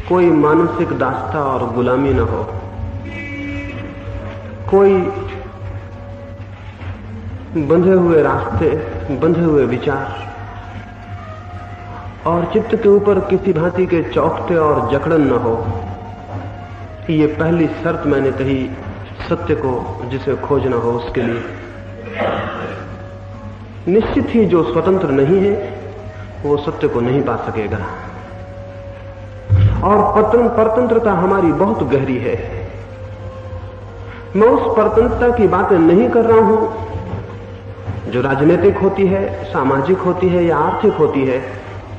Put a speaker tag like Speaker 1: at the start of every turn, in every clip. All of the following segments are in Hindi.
Speaker 1: कोई मानसिक दास्ता और गुलामी न हो, कोई बंधे हुए रास्ते, बंधे हुए विचार और चित्त के ऊपर किसी भांति के चौकटे और जकड़न न हो। ये पहली शर्त मैंने कही सत्य को जिसे खोजना हो उसके लिए। निश्चित ही जो स्वतंत्र नहीं है वो सत्य को नहीं पा सकेगा। और परतंत्रता हमारी बहुत गहरी है। मैं उस परतंत्रता की बातें नहीं कर रहा हूं जो राजनीतिक होती है, सामाजिक होती है या आर्थिक होती है।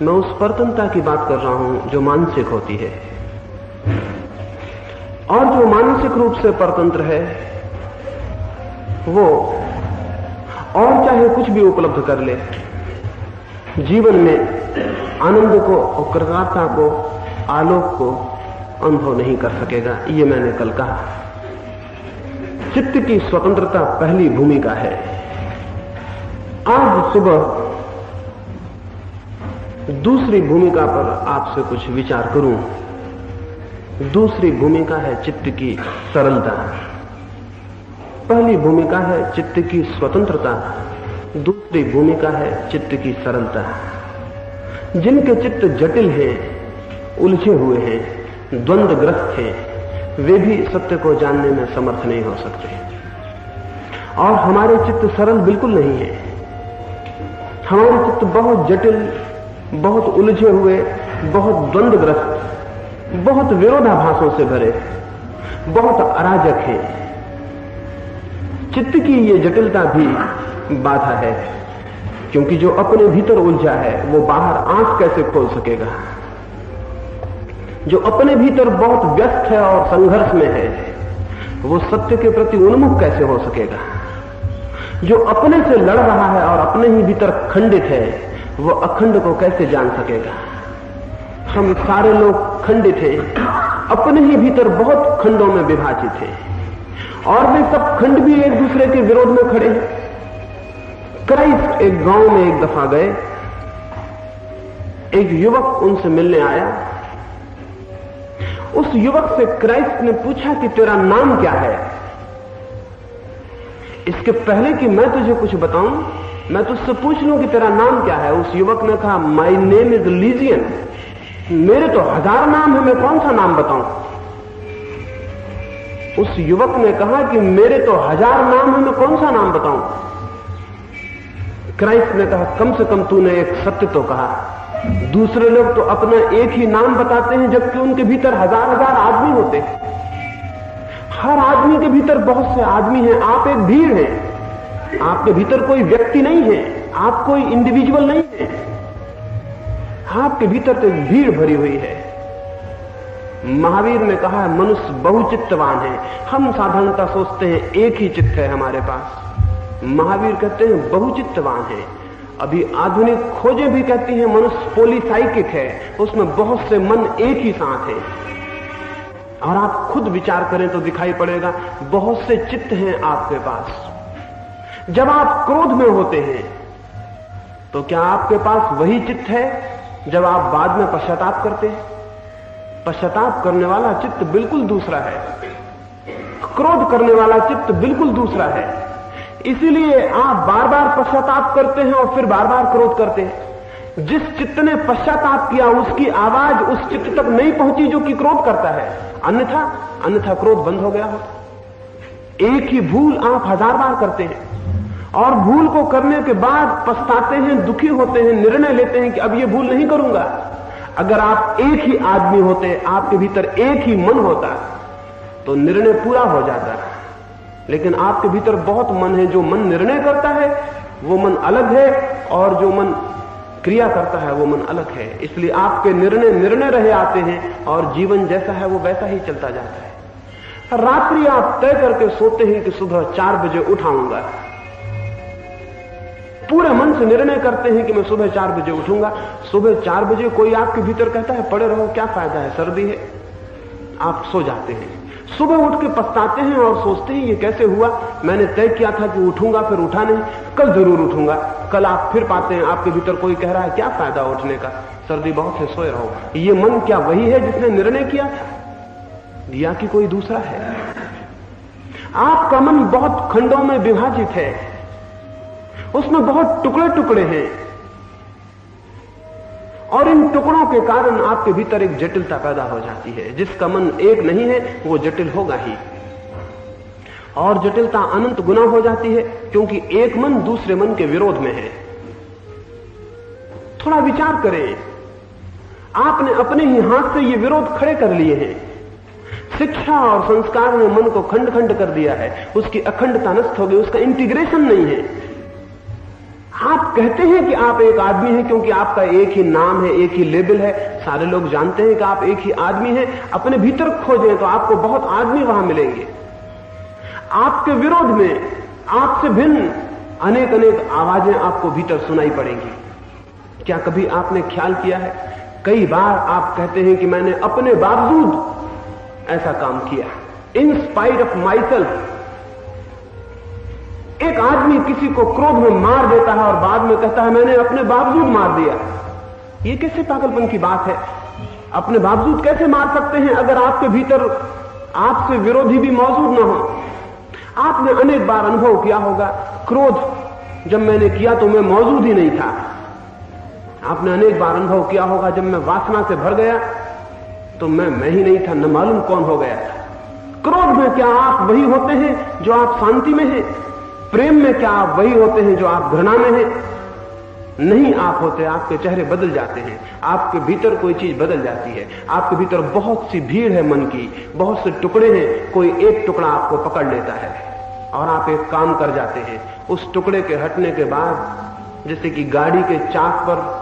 Speaker 1: मैं उस परतंत्रता की बात कर रहा हूं जो मानसिक होती है। और जो मानसिक रूप से परतंत्र है वो और चाहे कुछ भी उपलब्ध कर ले, जीवन में आनंद को और कृतज्ञता को, आलोक को अनुभव नहीं कर सकेगा। ये मैंने कल कहा। चित्त की स्वतंत्रता पहली भूमिका है। आज सुबह दूसरी भूमिका पर आपसे कुछ विचार करूं। दूसरी भूमिका है चित्त की सरलता। पहली भूमिका है चित्त की स्वतंत्रता, दूसरी भूमिका है चित्त की सरलता। जिनके चित्त जटिल हैं, उलझे हुए हैं, द्वंद्वग्रस्त हैं, वे भी सत्य को जानने में समर्थ नहीं हो सकते। और हमारे चित्त सरल बिल्कुल नहीं है। हमारे चित्त बहुत जटिल, बहुत उलझे हुए, बहुत द्वंद्वग्रस्त, बहुत विरोधाभासों से भरे, बहुत अराजक है। चित्त की ये जटिलता भी बाधा है, क्योंकि जो अपने भीतर उलझा है वो बाहर आंख कैसे खोल सकेगा। जो अपने भीतर बहुत व्यस्त है और संघर्ष में है वो सत्य के प्रति उन्मुख कैसे हो सकेगा। जो अपने से लड़ रहा है और अपने ही भीतर खंडित है वो अखंड को कैसे जान सकेगा। हम सारे लोग खंडित हैं, अपने ही भीतर बहुत खंडों में विभाजित हैं और वे सब खंड भी एक दूसरे के विरोध में खड़े हैं। क्राइस्ट एक गांव में एक दफा गए। एक युवक उनसे मिलने आया। उस युवक से क्राइस्ट ने पूछा कि तेरा नाम क्या है। इसके पहले कि मैं तुझे कुछ बताऊं, मैं तुझसे पूछ लूं कि तेरा नाम क्या है। उस युवक ने कहा, माई नेम इज लीजियन। मेरे तो 1000 नाम है, मैं कौन सा नाम बताऊं। उस युवक ने कहा कि मेरे तो 1000 नाम है, मैं कौन सा नाम बताऊं। क्राइस्ट ने कहा, कम से कम तूने एक सत्य तो कहा। दूसरे लोग तो अपना एक ही नाम बताते हैं जबकि उनके भीतर हजार हजार आदमी होते हैं। हर आदमी के भीतर बहुत से आदमी हैं। आप एक भीड़ हैं। आपके भीतर कोई व्यक्ति नहीं है, आप कोई इंडिविजुअल नहीं है। आपके भीतर तो एक भीड़ भरी हुई है। महावीर ने कहा है मनुष्य बहुचित्तवान है। हम साधारणता सोचते हैं एक ही चित्त है हमारे पास। महावीर कहते हैं बहुचित्तवान है। अभी आधुनिक खोजें भी कहती हैं मनुष्य पॉलीसाइकिक है, उसमें बहुत से मन एक ही साथ हैं। और आप खुद विचार करें तो दिखाई पड़ेगा बहुत से चित्त हैं आपके पास। जब आप क्रोध में होते हैं तो क्या आपके पास वही चित्त है जब आप बाद में पश्चाताप करते हैं? पश्चाताप करने वाला चित्त बिल्कुल दूसरा है, क्रोध करने वाला चित्त बिल्कुल दूसरा है। इसीलिए आप बार बार पश्चाताप करते हैं और फिर बार बार क्रोध करते हैं। जिस चित्त ने पश्चाताप किया उसकी आवाज उस चित्त तक नहीं पहुंची जो कि क्रोध करता है, अन्यथा क्रोध बंद हो गया होता। एक ही भूल आप 1000 बार करते हैं और भूल को करने के बाद पछताते हैं, दुखी होते हैं, निर्णय लेते हैं कि अब ये भूल नहीं करूंगा। अगर आप एक ही आदमी होते, आपके भीतर एक ही मन होता तो निर्णय पूरा हो जाता। लेकिन आपके भीतर बहुत मन है। जो मन निर्णय करता है वो मन अलग है और जो मन क्रिया करता है वो मन अलग है। इसलिए आपके निर्णय रहे आते हैं और जीवन जैसा है वो वैसा ही चलता जाता है। रात्रि आप तय करके सोते हैं कि सुबह 4 बजे उठाऊंगा। पूरे मन से निर्णय करते हैं कि मैं सुबह 4 बजे उठूंगा। सुबह 4 बजे कोई आपके भीतर कहता है पड़े रहो, क्या फायदा है, सर्दी है। आप सो जाते हैं। सुबह उठ के पछताते हैं और सोचते हैं ये कैसे हुआ, मैंने तय किया था कि उठूंगा, फिर उठा नहीं, कल जरूर उठूंगा। कल आप फिर पाते हैं आपके भीतर कोई कह रहा है क्या फायदा उठने का, सर्दी बहुत है, सोए रहो। ये मन क्या वही है जिसने निर्णय किया था या कि कोई दूसरा है? आपका मन बहुत खंडों में विभाजित है, उसमें बहुत टुकड़े टुकड़े हैं, और इन टुकड़ों के कारण आपके भीतर एक जटिलता पैदा हो जाती है। जिसका मन एक नहीं है वो जटिल होगा ही, और जटिलता अनंत गुना हो जाती है, क्योंकि एक मन दूसरे मन के विरोध में है। थोड़ा विचार करें, आपने अपने ही हाथ से ये विरोध खड़े कर लिए हैं। शिक्षा और संस्कार ने मन को खंड खंड कर दिया है, उसकी अखंडता नष्ट हो गई, उसका इंटीग्रेशन नहीं है। आप कहते हैं कि आप एक आदमी हैं क्योंकि आपका एक ही नाम है, एक ही लेबल है, सारे लोग जानते हैं कि आप एक ही आदमी हैं। अपने भीतर खोजें तो आपको बहुत आदमी वहां मिलेंगे। आपके विरोध में आपसे भिन्न अनेक अनेक आवाजें आपको भीतर सुनाई पड़ेंगी। क्या कभी आपने ख्याल किया है, कई बार आप कहते हैं कि मैंने अपने बावजूद ऐसा काम किया, in spite of my self. एक आदमी किसी को क्रोध में मार देता है और बाद में कहता है मैंने अपने बावजूद मार दिया। ये कैसे पागलपन की बात है? अपने बावजूद कैसे मार सकते हैं अगर आपके भीतर आपसे विरोधी भी मौजूद ना हो? आपने अनेक बार अनुभव किया होगा, क्रोध जब मैंने किया तो मैं मौजूद ही नहीं था। आपने अनेक बार अनुभव किया होगा, जब मैं वासना से भर गया तो मैं ही नहीं था, न मालूम कौन हो गया था। क्रोध में क्या आप वही होते हैं जो आप शांति में हैं? प्रेम में क्या आप वही होते हैं जो आप घृणा में हैं? नहीं आप होते, आपके चेहरे बदल जाते हैं, आपके भीतर कोई चीज बदल जाती है। आपके भीतर बहुत सी भीड़ है मन की, बहुत से टुकड़े हैं, कोई एक टुकड़ा आपको पकड़ लेता है और आप एक काम कर जाते हैं। उस टुकड़े के हटने के बाद जैसे कि गाड़ी के चाक पर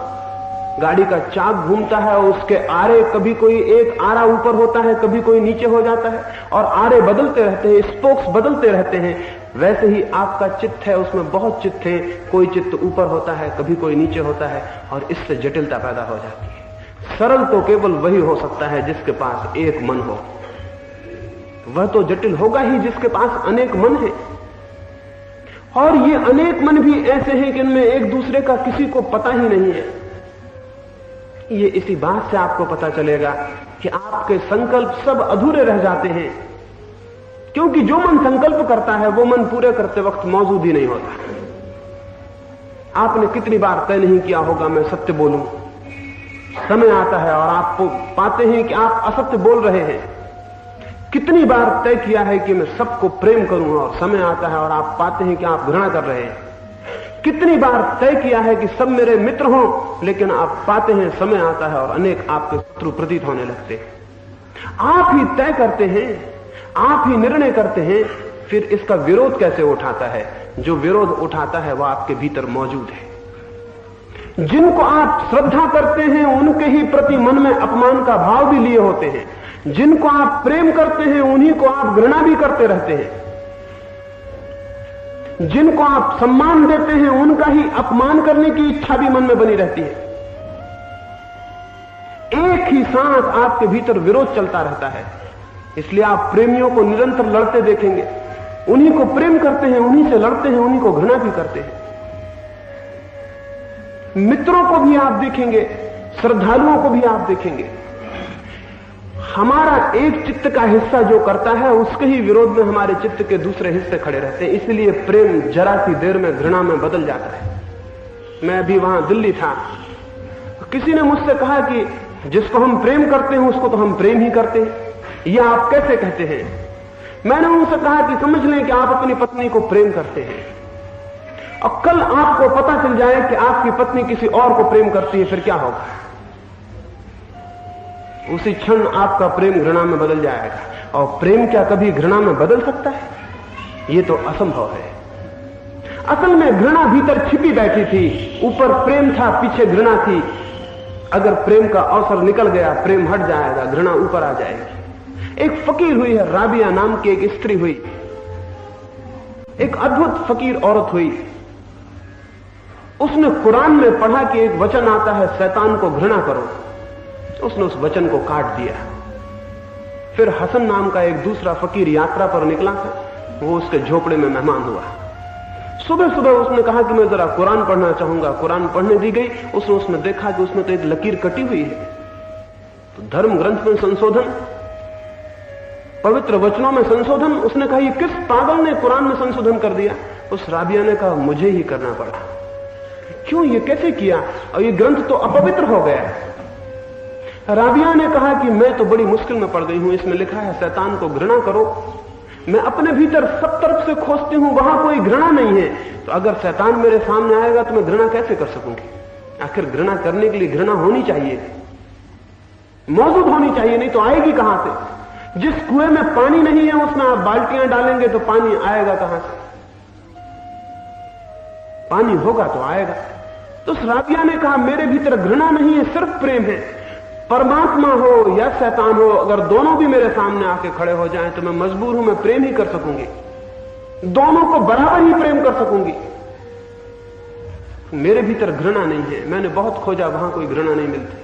Speaker 1: गाड़ी का चाक घूमता है, उसके आरे कभी कोई एक आरा ऊपर होता है, कभी कोई नीचे हो जाता है, और आरे बदलते रहते हैं, स्पोक्स बदलते रहते हैं। वैसे ही आपका चित्त है, उसमें बहुत चित्त है, कोई चित्त ऊपर होता है, कभी कोई नीचे होता है, और इससे जटिलता पैदा हो जाती है। सरल तो केवल वही हो सकता है जिसके पास एक मन हो। वह तो जटिल होगा ही जिसके पास अनेक मन है, और ये अनेक मन भी ऐसे हैं कि इनमें एक दूसरे का किसी को पता ही नहीं है। ये इसी बात से आपको पता चलेगा कि आपके संकल्प सब अधूरे रह जाते हैं, क्योंकि जो मन संकल्प करता है वो मन पूरे करते वक्त मौजूद ही नहीं होता। आपने कितनी बार तय नहीं किया होगा मैं सत्य बोलूं, समय आता है और आप पाते हैं कि आप असत्य बोल रहे हैं। कितनी बार तय किया है कि मैं सबको प्रेम करूं और समय आता है और आप पाते हैं कि आप घृणा कर रहे हैं। कितनी बार तय किया है कि सब मेरे मित्र हों, लेकिन आप पाते हैं समय आता है और अनेक आपके शत्रु प्रतीत होने लगते हैं। आप ही तय करते हैं, आप ही निर्णय करते हैं, फिर इसका विरोध कैसे उठाता है? जो विरोध उठाता है वह आपके भीतर मौजूद है। जिनको आप श्रद्धा करते हैं उनके ही प्रति मन में अपमान का भाव भी लिए होते हैं। जिनको आप प्रेम करते हैं उन्हीं को आप घृणा भी करते रहते हैं। जिनको आप सम्मान देते हैं उनका ही अपमान करने की इच्छा भी मन में बनी रहती है। एक ही साथ आपके भीतर विरोध चलता रहता है। इसलिए आप प्रेमियों को निरंतर लड़ते देखेंगे। उन्हीं को प्रेम करते हैं, उन्हीं से लड़ते हैं, उन्हीं को घृणा भी करते हैं। मित्रों को भी आप देखेंगे, श्रद्धालुओं को भी आप देखेंगे। हमारा एक चित्त का हिस्सा जो करता है उसके ही विरोध में हमारे चित्त के दूसरे हिस्से खड़े रहते हैं। इसलिए प्रेम जरा सी देर में घृणा में बदल जाता है। मैं अभी वहां दिल्ली था, किसी ने मुझसे कहा कि जिसको हम प्रेम करते हैं उसको तो हम प्रेम ही करते हैं, यह आप कैसे कहते हैं? मैंने उनसे कहा कि समझ लें कि आप अपनी पत्नी को प्रेम करते हैं और कल आपको पता चल जाए कि आपकी पत्नी किसी और को प्रेम करती है, फिर क्या होगा? उसी क्षण आपका प्रेम घृणा में बदल जाएगा। और प्रेम क्या कभी घृणा में बदल सकता है? यह तो असंभव है। असल में घृणा भीतर छिपी बैठी थी, ऊपर प्रेम था, पीछे घृणा थी। अगर प्रेम का अवसर निकल गया, प्रेम हट जाएगा, घृणा ऊपर आ जाएगी। एक फकीर हुई है, राबिया नाम की एक स्त्री हुई, एक अद्भुत फकीर औरत हुई। उसने कुरान में पढ़ा कि एक वचन आता है, शैतान को घृणा करो। उसने उस वचन को काट दिया फिर हसन नाम का एक दूसरा फकीर यात्रा पर निकला था, वो उसके झोपड़े में मेहमान हुआ। सुबह सुबह उसने कहा कि मैं जरा कुरान पढ़ना चाहूंगा। कुरान पढ़ने दी गई, उसने उसमें देखा कि उसमें तो एक लकीर कटी हुई है। तो धर्म ग्रंथ में संशोधन, पवित्र वचनों में संशोधन। उसने कहा ये किस पागल ने कुरान में संशोधन कर दिया? उस राबिया ने कहा मुझे ही करना पड़ा। क्यों, ये कैसे किया? और ये ग्रंथ तो अपवित्र हो गया। राबिया ने कहा कि मैं तो बड़ी मुश्किल में पड़ गई हूं, इसमें लिखा है शैतान को घृणा करो। मैं अपने भीतर सब तरफ से खोजती हूं, वहां कोई घृणा नहीं है। तो अगर शैतान मेरे सामने आएगा तो मैं घृणा कैसे कर सकूंगी? आखिर घृणा करने के लिए घृणा होनी चाहिए, मौजूद होनी चाहिए, नहीं तो आएगी कहां से? जिस कुएं में पानी नहीं है उसमें आप बाल्टियां डालेंगे तो पानी आएगा कहां से? पानी होगा तो आएगा। तो राबिया ने कहा मेरे भीतर घृणा नहीं है, सिर्फ प्रेम है। परमात्मा हो या शैतान हो, अगर दोनों भी मेरे सामने आके खड़े हो जाएं तो मैं मजबूर हूं, मैं प्रेम ही कर सकूंगी, दोनों को बराबर ही प्रेम कर सकूंगी। मेरे भीतर घृणा नहीं है। मैंने बहुत खोजा, वहां कोई घृणा नहीं मिलती।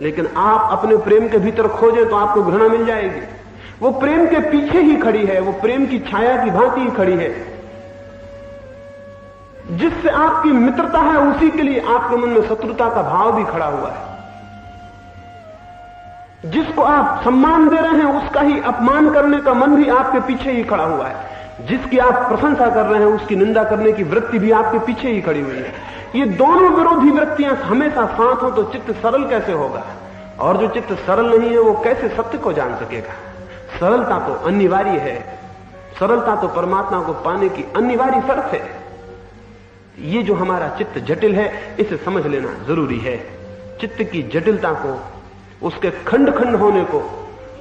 Speaker 1: लेकिन आप अपने प्रेम के भीतर खोजें तो आपको घृणा मिल जाएगी। वो प्रेम के पीछे ही खड़ी है, वो प्रेम की छाया की भांति ही खड़ी है। जिससे आपकी मित्रता है उसी के लिए आपके मन में शत्रुता का भाव भी खड़ा हुआ है। जिसको आप सम्मान दे रहे हैं उसका ही अपमान करने का मन भी आपके पीछे ही खड़ा हुआ है। जिसकी आप प्रशंसा कर रहे हैं उसकी निंदा करने की वृत्ति भी आपके पीछे ही खड़ी हुई है। ये दोनों विरोधी वृत्तियां हमेशा साथ हो तो चित्त सरल कैसे होगा? और जो चित्त सरल नहीं है वो कैसे सत्य को जान सकेगा? सरलता तो अनिवार्य है, सरलता तो परमात्मा को पाने की अनिवार्य शर्त है। ये जो हमारा चित्त जटिल है इसे समझ लेना जरूरी है। चित्त की जटिलता को, उसके खंड खंड होने को,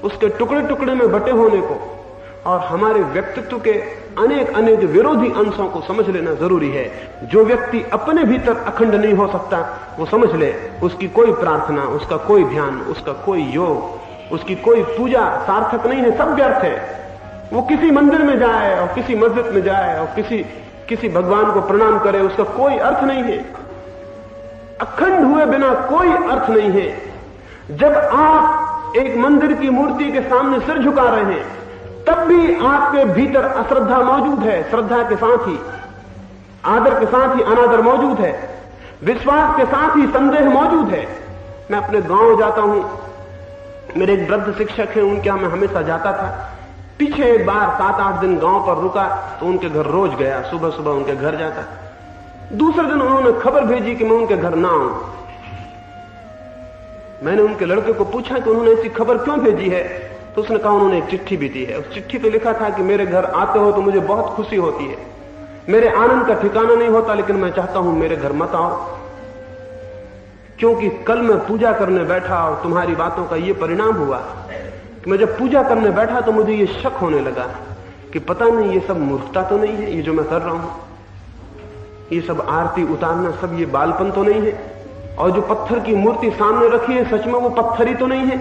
Speaker 1: उसके टुकड़े टुकड़े में बटे होने को और हमारे व्यक्तित्व के अनेक अनेक विरोधी अंशों को समझ लेना जरूरी है। जो व्यक्ति अपने भीतर अखंड नहीं हो सकता वो समझ ले उसकी कोई प्रार्थना, उसका कोई ध्यान, उसका कोई योग, उसकी कोई पूजा सार्थक नहीं है, सब व्यर्थ है। वो किसी मंदिर में जाए और किसी मस्जिद में जाए और किसी भगवान को प्रणाम करे, उसका कोई अर्थ नहीं है। अखंड हुए बिना कोई अर्थ नहीं है। जब आप एक मंदिर की मूर्ति के सामने सिर झुका रहे हैं तब भी आपके भीतर अश्रद्धा मौजूद है। श्रद्धा के साथ ही आदर के साथ ही अनादर मौजूद है, विश्वास के साथ ही संदेह मौजूद है। मैं अपने गांव जाता हूं, मेरे एक वृद्ध शिक्षक हैं, उनके यहां मैं हमेशा जाता था। पीछे एक बार 7-8 दिन गांव पर रुका तो उनके घर रोज गया, सुबह सुबह उनके घर जाता। दूसरे दिन उन्होंने खबर भेजी कि मैं उनके घर ना आऊं। मैंने उनके लड़के को पूछा कि उन्होंने ऐसी खबर क्यों भेजी है, तो उसने कहा उन्होंने एक चिट्ठी भी दी है। उस चिट्ठी पे लिखा था कि मेरे घर आते हो तो मुझे बहुत खुशी होती है, मेरे आनंद का ठिकाना नहीं होता, लेकिन मैं चाहता हूं मेरे घर मत आओ, क्योंकि कल मैं पूजा करने बैठा और तुम्हारी बातों का ये परिणाम हुआ कि मैं जब पूजा करने बैठा तो मुझे ये शक होने लगा कि पता नहीं ये सब मूर्खता तो नहीं है, ये जो मैं कर रहा हूं, ये सब आरती उतारना, सब ये बालपन तो नहीं है, और जो पत्थर की मूर्ति सामने रखी है सच में वो पत्थर ही तो नहीं है,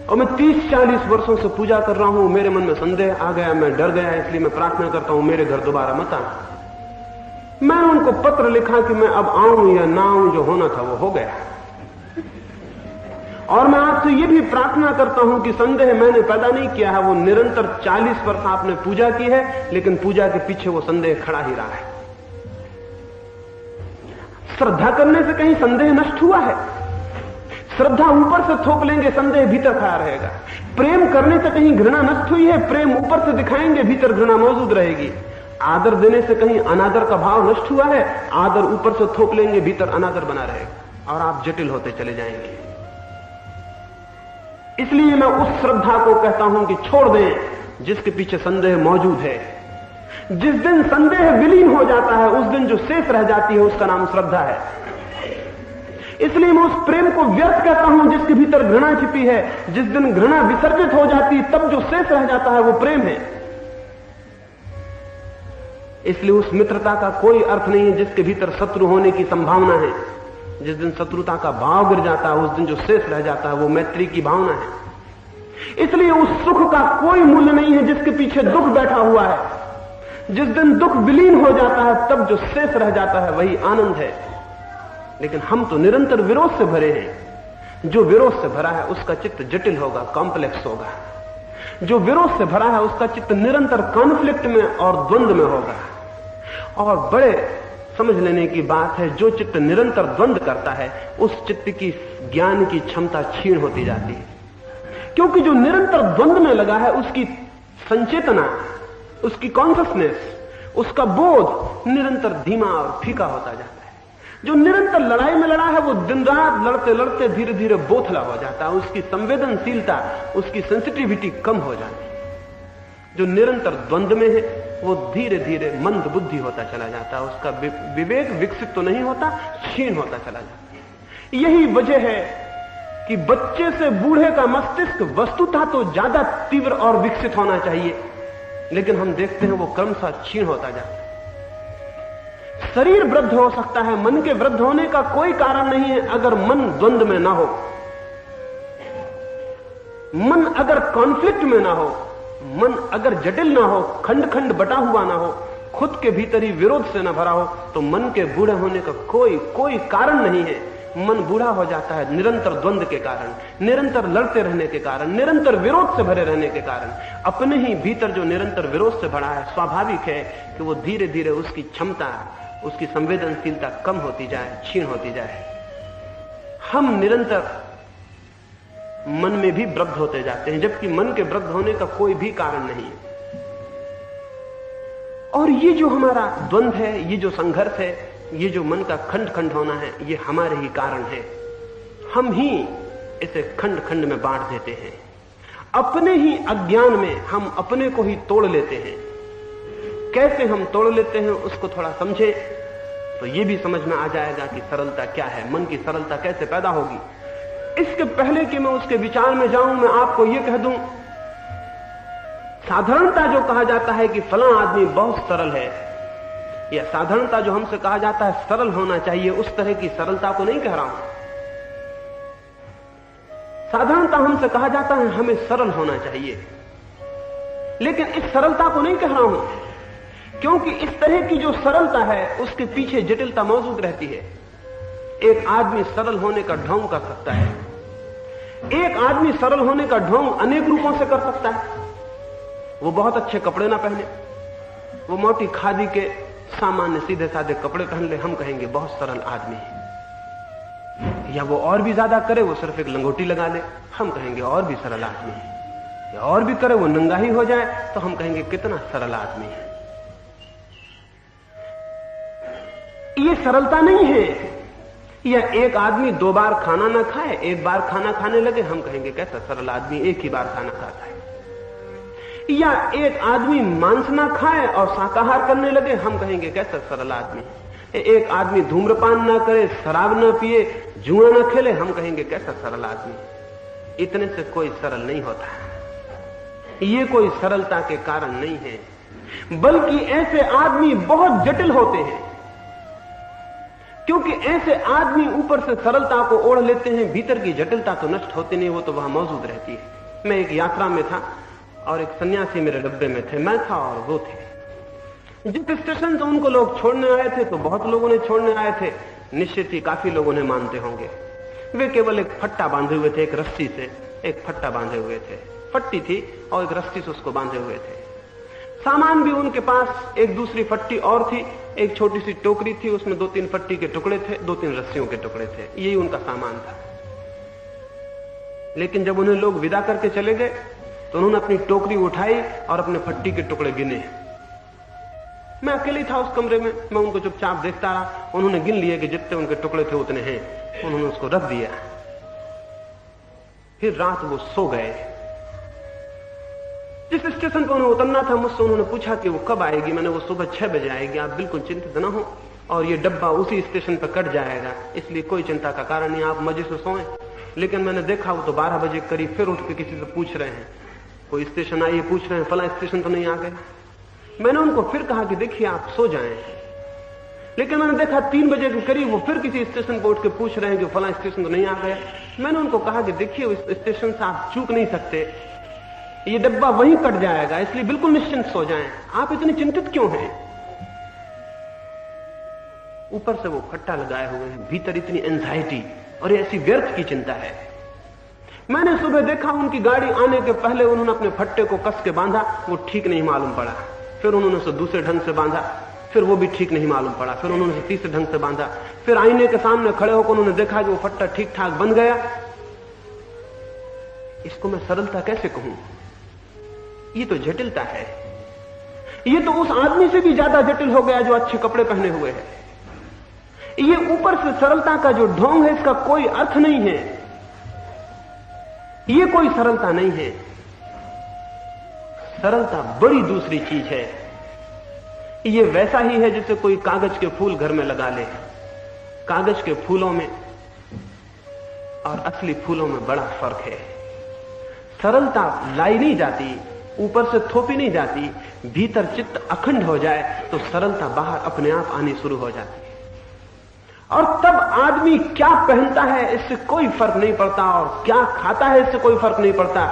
Speaker 1: और मैं 30-40 वर्षों से पूजा कर रहा हूं, मेरे मन में संदेह आ गया, मैं डर गया, इसलिए मैं प्रार्थना करता हूं मेरे घर दोबारा मत आना। मैंने उनको पत्र लिखा कि मैं अब आऊं या ना आऊं, जो होना था वो हो गया। और मैं आपसे ये भी प्रार्थना करता हूं कि संदेह मैंने पैदा नहीं किया है, वो निरंतर 40 वर्ष आपने पूजा की है, लेकिन पूजा के पीछे वो संदेह खड़ा ही रहा है। श्रद्धा करने से कहीं संदेह नष्ट हुआ है? श्रद्धा ऊपर से थोप लेंगे, संदेह भीतर खड़ा रहेगा। प्रेम करने से कहीं घृणा नष्ट हुई है? प्रेम ऊपर से दिखाएंगे, भीतर घृणा मौजूद रहेगी। आदर देने से कहीं अनादर का भाव नष्ट हुआ है? आदर ऊपर से थोप लेंगे, भीतर अनादर बना रहेगा और आप जटिल होते चले जाएंगे। इसलिए मैं उस श्रद्धा को कहता हूं कि छोड़ दें जिसके पीछे संदेह मौजूद है। जिस दिन संदेह विलीन हो जाता है उस दिन जो शेष रह जाती है उसका नाम श्रद्धा है। इसलिए मैं उस प्रेम को व्यर्थ कहता हूं जिसके भीतर घृणा छिपी है। जिस दिन घृणा विसर्जित हो जाती है तब जो शेष रह जाता है वो प्रेम है। इसलिए उस मित्रता का कोई अर्थ नहीं है जिसके भीतर शत्रु होने की संभावना है। जिस दिन शत्रुता का भाव गिर जाता है उस दिन जो शेष रह जाता है वो मैत्री की भावना है। इसलिए उस सुख का कोई मूल्य नहीं है जिसके पीछे दुख बैठा हुआ है। जिस दिन दुख विलीन हो जाता है तब जो शेष रह जाता है वही आनंद है। लेकिन हम तो निरंतर विरोध से भरे हैं। जो विरोध से भरा है उसका चित्त जटिल होगा, कॉम्प्लेक्स होगा। जो विरोध से भरा है उसका चित्त निरंतर कॉन्फ्लिक्ट में और द्वंद्व में होगा। और बड़े समझ लेने की बात है, जो चित्त निरंतर द्वंद्व करता है उस चित्त की ज्ञान की क्षमता क्षीण होती जाती है। क्योंकि जो निरंतर द्वंद्व में लगा है उसकी संचेतना, उसकी कॉन्शियसनेस, उसका बोध निरंतर धीमा और फीका होता जाता है। जो निरंतर लड़ाई में लड़ा है वो दिन रात लड़ते लड़ते धीरे धीरे बोथला हो जाता है, उसकी संवेदनशीलता, उसकी सेंसिटिविटी कम हो जाती है। जो निरंतर द्वंद्व में है वो धीरे धीरे मंद बुद्धि होता चला जाता है, उसका विवेक विकसित तो नहीं होता, क्षीण होता चला जाता है। यही वजह है कि बच्चे से बूढ़े का मस्तिष्क वस्तुतः तो ज्यादा तीव्र और विकसित होना चाहिए, लेकिन हम देखते हैं वो क्रमशः क्षीण होता जाता है। शरीर वृद्ध हो सकता है, मन के वृद्ध होने का कोई कारण नहीं है अगर मन द्वंद्व में ना हो, मन अगर कॉन्फ्लिक्ट में ना हो, मन अगर जटिल ना हो, खंड खंड बटा हुआ ना हो, खुद के भीतर ही विरोध से ना भरा हो, तो मन के बूढ़े होने का कोई कारण नहीं है। मन बूढ़ा हो जाता है निरंतर द्वंद्व के कारण, निरंतर लड़ते रहने के कारण, निरंतर विरोध से भरे रहने के कारण। अपने ही भीतर जो निरंतर विरोध से भरा है, स्वाभाविक है कि वो धीरे धीरे उसकी क्षमता, उसकी संवेदनशीलता कम होती जाए, क्षीण होती जाए। हम निरंतर मन में भी वृद्ध होते जाते हैं, जबकि मन के वृद्ध होने का कोई भी कारण नहीं है। और ये जो हमारा द्वंद्व है, ये जो संघर्ष है, ये जो मन का खंड खंड होना है, ये हमारे ही कारण है। हम ही इसे खंड खंड में बांट देते हैं। अपने ही अज्ञान में हम अपने को ही तोड़ लेते हैं। कैसे हम तोड़ लेते हैं उसको थोड़ा समझे तो ये भी समझ में आ जाएगा कि सरलता क्या है, मन की सरलता कैसे पैदा होगी। इसके पहले कि मैं उसके विचार में जाऊं, मैं आपको यह कह दूं, साधारणता जो कहा जाता है कि फलां आदमी बहुत सरल है, या साधारणता जो हमसे कहा जाता है सरल होना चाहिए, उस तरह की सरलता को नहीं कह रहा हूं। साधारणता हमसे कहा जाता है हमें सरल होना चाहिए, लेकिन इस सरलता को नहीं कह रहा हूं, क्योंकि इस तरह की जो सरलता है उसके पीछे जटिलता मौजूद रहती है। एक आदमी सरल होने का ढोंग कर सकता है, एक आदमी सरल होने का ढोंग अनेक रूपों से कर सकता है। वो बहुत अच्छे कपड़े ना पहने, वो मोटी खादी के सामान्य सीधे साधे कपड़े पहन ले, हम कहेंगे बहुत सरल आदमी है। या वो और भी ज्यादा करे, वो सिर्फ एक लंगोटी लगा ले, हम कहेंगे और भी सरल आदमी है। या और भी करे, वो नंगा ही हो जाए, तो हम कहेंगे कितना सरल आदमी है। ये सरलता नहीं है। या एक आदमी 2 बार खाना ना खाए, 1 बार खाना खाने लगे, हम कहेंगे कैसा सरल आदमी, एक ही बार खाना खाता है। या एक आदमी मांस ना खाए और शाकाहार करने लगे, हम कहेंगे कैसा सरल आदमी। एक आदमी धूम्रपान ना करे, शराब ना पिए, जुआ ना खेले, हम कहेंगे कैसा सरल आदमी। इतने से कोई सरल नहीं होता, ये कोई सरलता के कारण नहीं है, बल्कि ऐसे आदमी बहुत जटिल होते हैं। क्योंकि ऐसे आदमी ऊपर से सरलता को ओढ़ लेते हैं, भीतर की जटिलता तो नष्ट होती नहीं, वो तो वहां मौजूद रहती है। मैं एक यात्रा में था और एक सन्यासी मेरे डब्बे में थे, मैं था और वो थे। जिस स्टेशन से उनको लोग छोड़ने आए थे, तो बहुत लोगों ने छोड़ने आए थे, निश्चित ही काफी लोगों ने मानते होंगे। वे केवल एक फट्टा बांधे हुए थे, एक रस्सी से एक फट्टा बांधे हुए थे, फट्टी थी और एक रस्सी से उसको बांधे हुए थे। सामान भी उनके पास एक दूसरी फट्टी और थी, एक छोटी सी टोकरी थी, उसमें 2-3 फट्टी के टुकड़े थे, 2-3 रस्सियों के टुकड़े थे, यही उनका सामान था। लेकिन जब उन्हें लोग विदा करके चले गए तो उन्होंने अपनी टोकरी उठाई और अपने फट्टी के टुकड़े गिने। मैं अकेले था उस कमरे में, मैं उनको चुपचाप देखता रहा। उन्होंने गिन लिए कि जितने उनके टुकड़े थे उतने हैं, उन्होंने उसको रख दिया। फिर रात वो सो गए। जिस स्टेशन पर उन्हें उतरना था, मुझसे उन्होंने पूछा कि वो कब आएगी। मैंने, वो सुबह 6 बजे आएगी, आप बिल्कुल चिंतित न हो, और ये डब्बा उसी स्टेशन पर कट जाएगा, इसलिए कोई चिंता का कारण नहीं, आप मजे से सोएं। लेकिन मैंने देखा वो तो 12 बजे करीब फिर उठ के किसी से पूछ रहे हैं, कोई स्टेशन आइए, पूछ रहे हैं फला स्टेशन तो नहीं आ गए। मैंने उनको फिर कहा कि देखिए आप सो जाएं। लेकिन मैंने देखा 3 बजे के करीब वो फिर किसी स्टेशन पर उठ के पूछ रहे हैं कि फला स्टेशन तो नहीं आ गया। मैंने उनको कहा कि देखिए उस स्टेशन से आप चूक नहीं सकते, ये डब्बा वहीं कट जाएगा, इसलिए बिल्कुल निश्चिंत सो जाएं, आप इतने चिंतित क्यों हैं। ऊपर से वो फट्टा लगाए हुए हैं, भीतर इतनी एंजाइटी और ऐसी व्यर्थ की चिंता है। मैंने सुबह देखा उनकी गाड़ी आने के पहले उन्होंने अपने फट्टे को कस के बांधा, वो ठीक नहीं मालूम पड़ा। फिर उन्होंने उसे दूसरे ढंग से बांधा, फिर वो भी ठीक नहीं मालूम पड़ा। फिर उन्होंने उसे तीसरे ढंग से बांधा। फिर आईने के सामने खड़े होकर उन्होंने देखा कि वो फट्टा ठीक ठाक बन गया। इसको मैं सरलता कैसे कहूं? ये तो जटिलता है। ये तो उस आदमी से भी ज्यादा जटिल हो गया जो अच्छे कपड़े पहने हुए है। ये ऊपर से सरलता का जो ढोंग है, इसका कोई अर्थ नहीं है। ये कोई सरलता नहीं है। सरलता बड़ी दूसरी चीज है। ये वैसा ही है जैसे कोई कागज के फूल घर में लगा ले। कागज के फूलों में और असली फूलों में बड़ा फर्क है। सरलता लाई नहीं जाती, ऊपर से थोपी नहीं जाती। भीतर चित्त अखंड हो जाए तो सरलता बाहर अपने आप आनी शुरू हो जाती है। और तब आदमी क्या पहनता है इससे कोई फर्क नहीं पड़ता, और क्या खाता है इससे कोई फर्क नहीं पड़ता,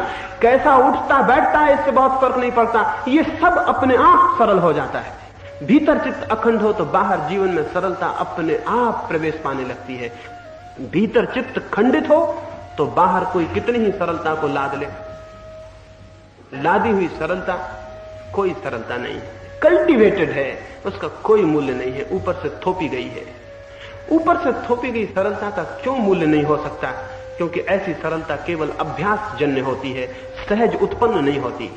Speaker 1: कैसा उठता बैठता है इससे बहुत फर्क नहीं पड़ता। ये सब अपने आप सरल हो जाता है। भीतर चित्त अखंड हो तो बाहर जीवन में सरलता अपने आप प्रवेश पाने लगती है। भीतर चित्त खंडित हो तो बाहर कोई कितनी ही सरलता को लाद ले, लादी हुई सरलता कोई सरलता नहीं, कल्टीवेटेड है, उसका कोई मूल्य नहीं है, ऊपर से थोपी गई है। ऊपर से थोपी गई सरलता का क्यों मूल्य नहीं हो सकता? क्योंकि ऐसी सरलता केवल अभ्यास जन्य होती है, सहज उत्पन्न नहीं होती।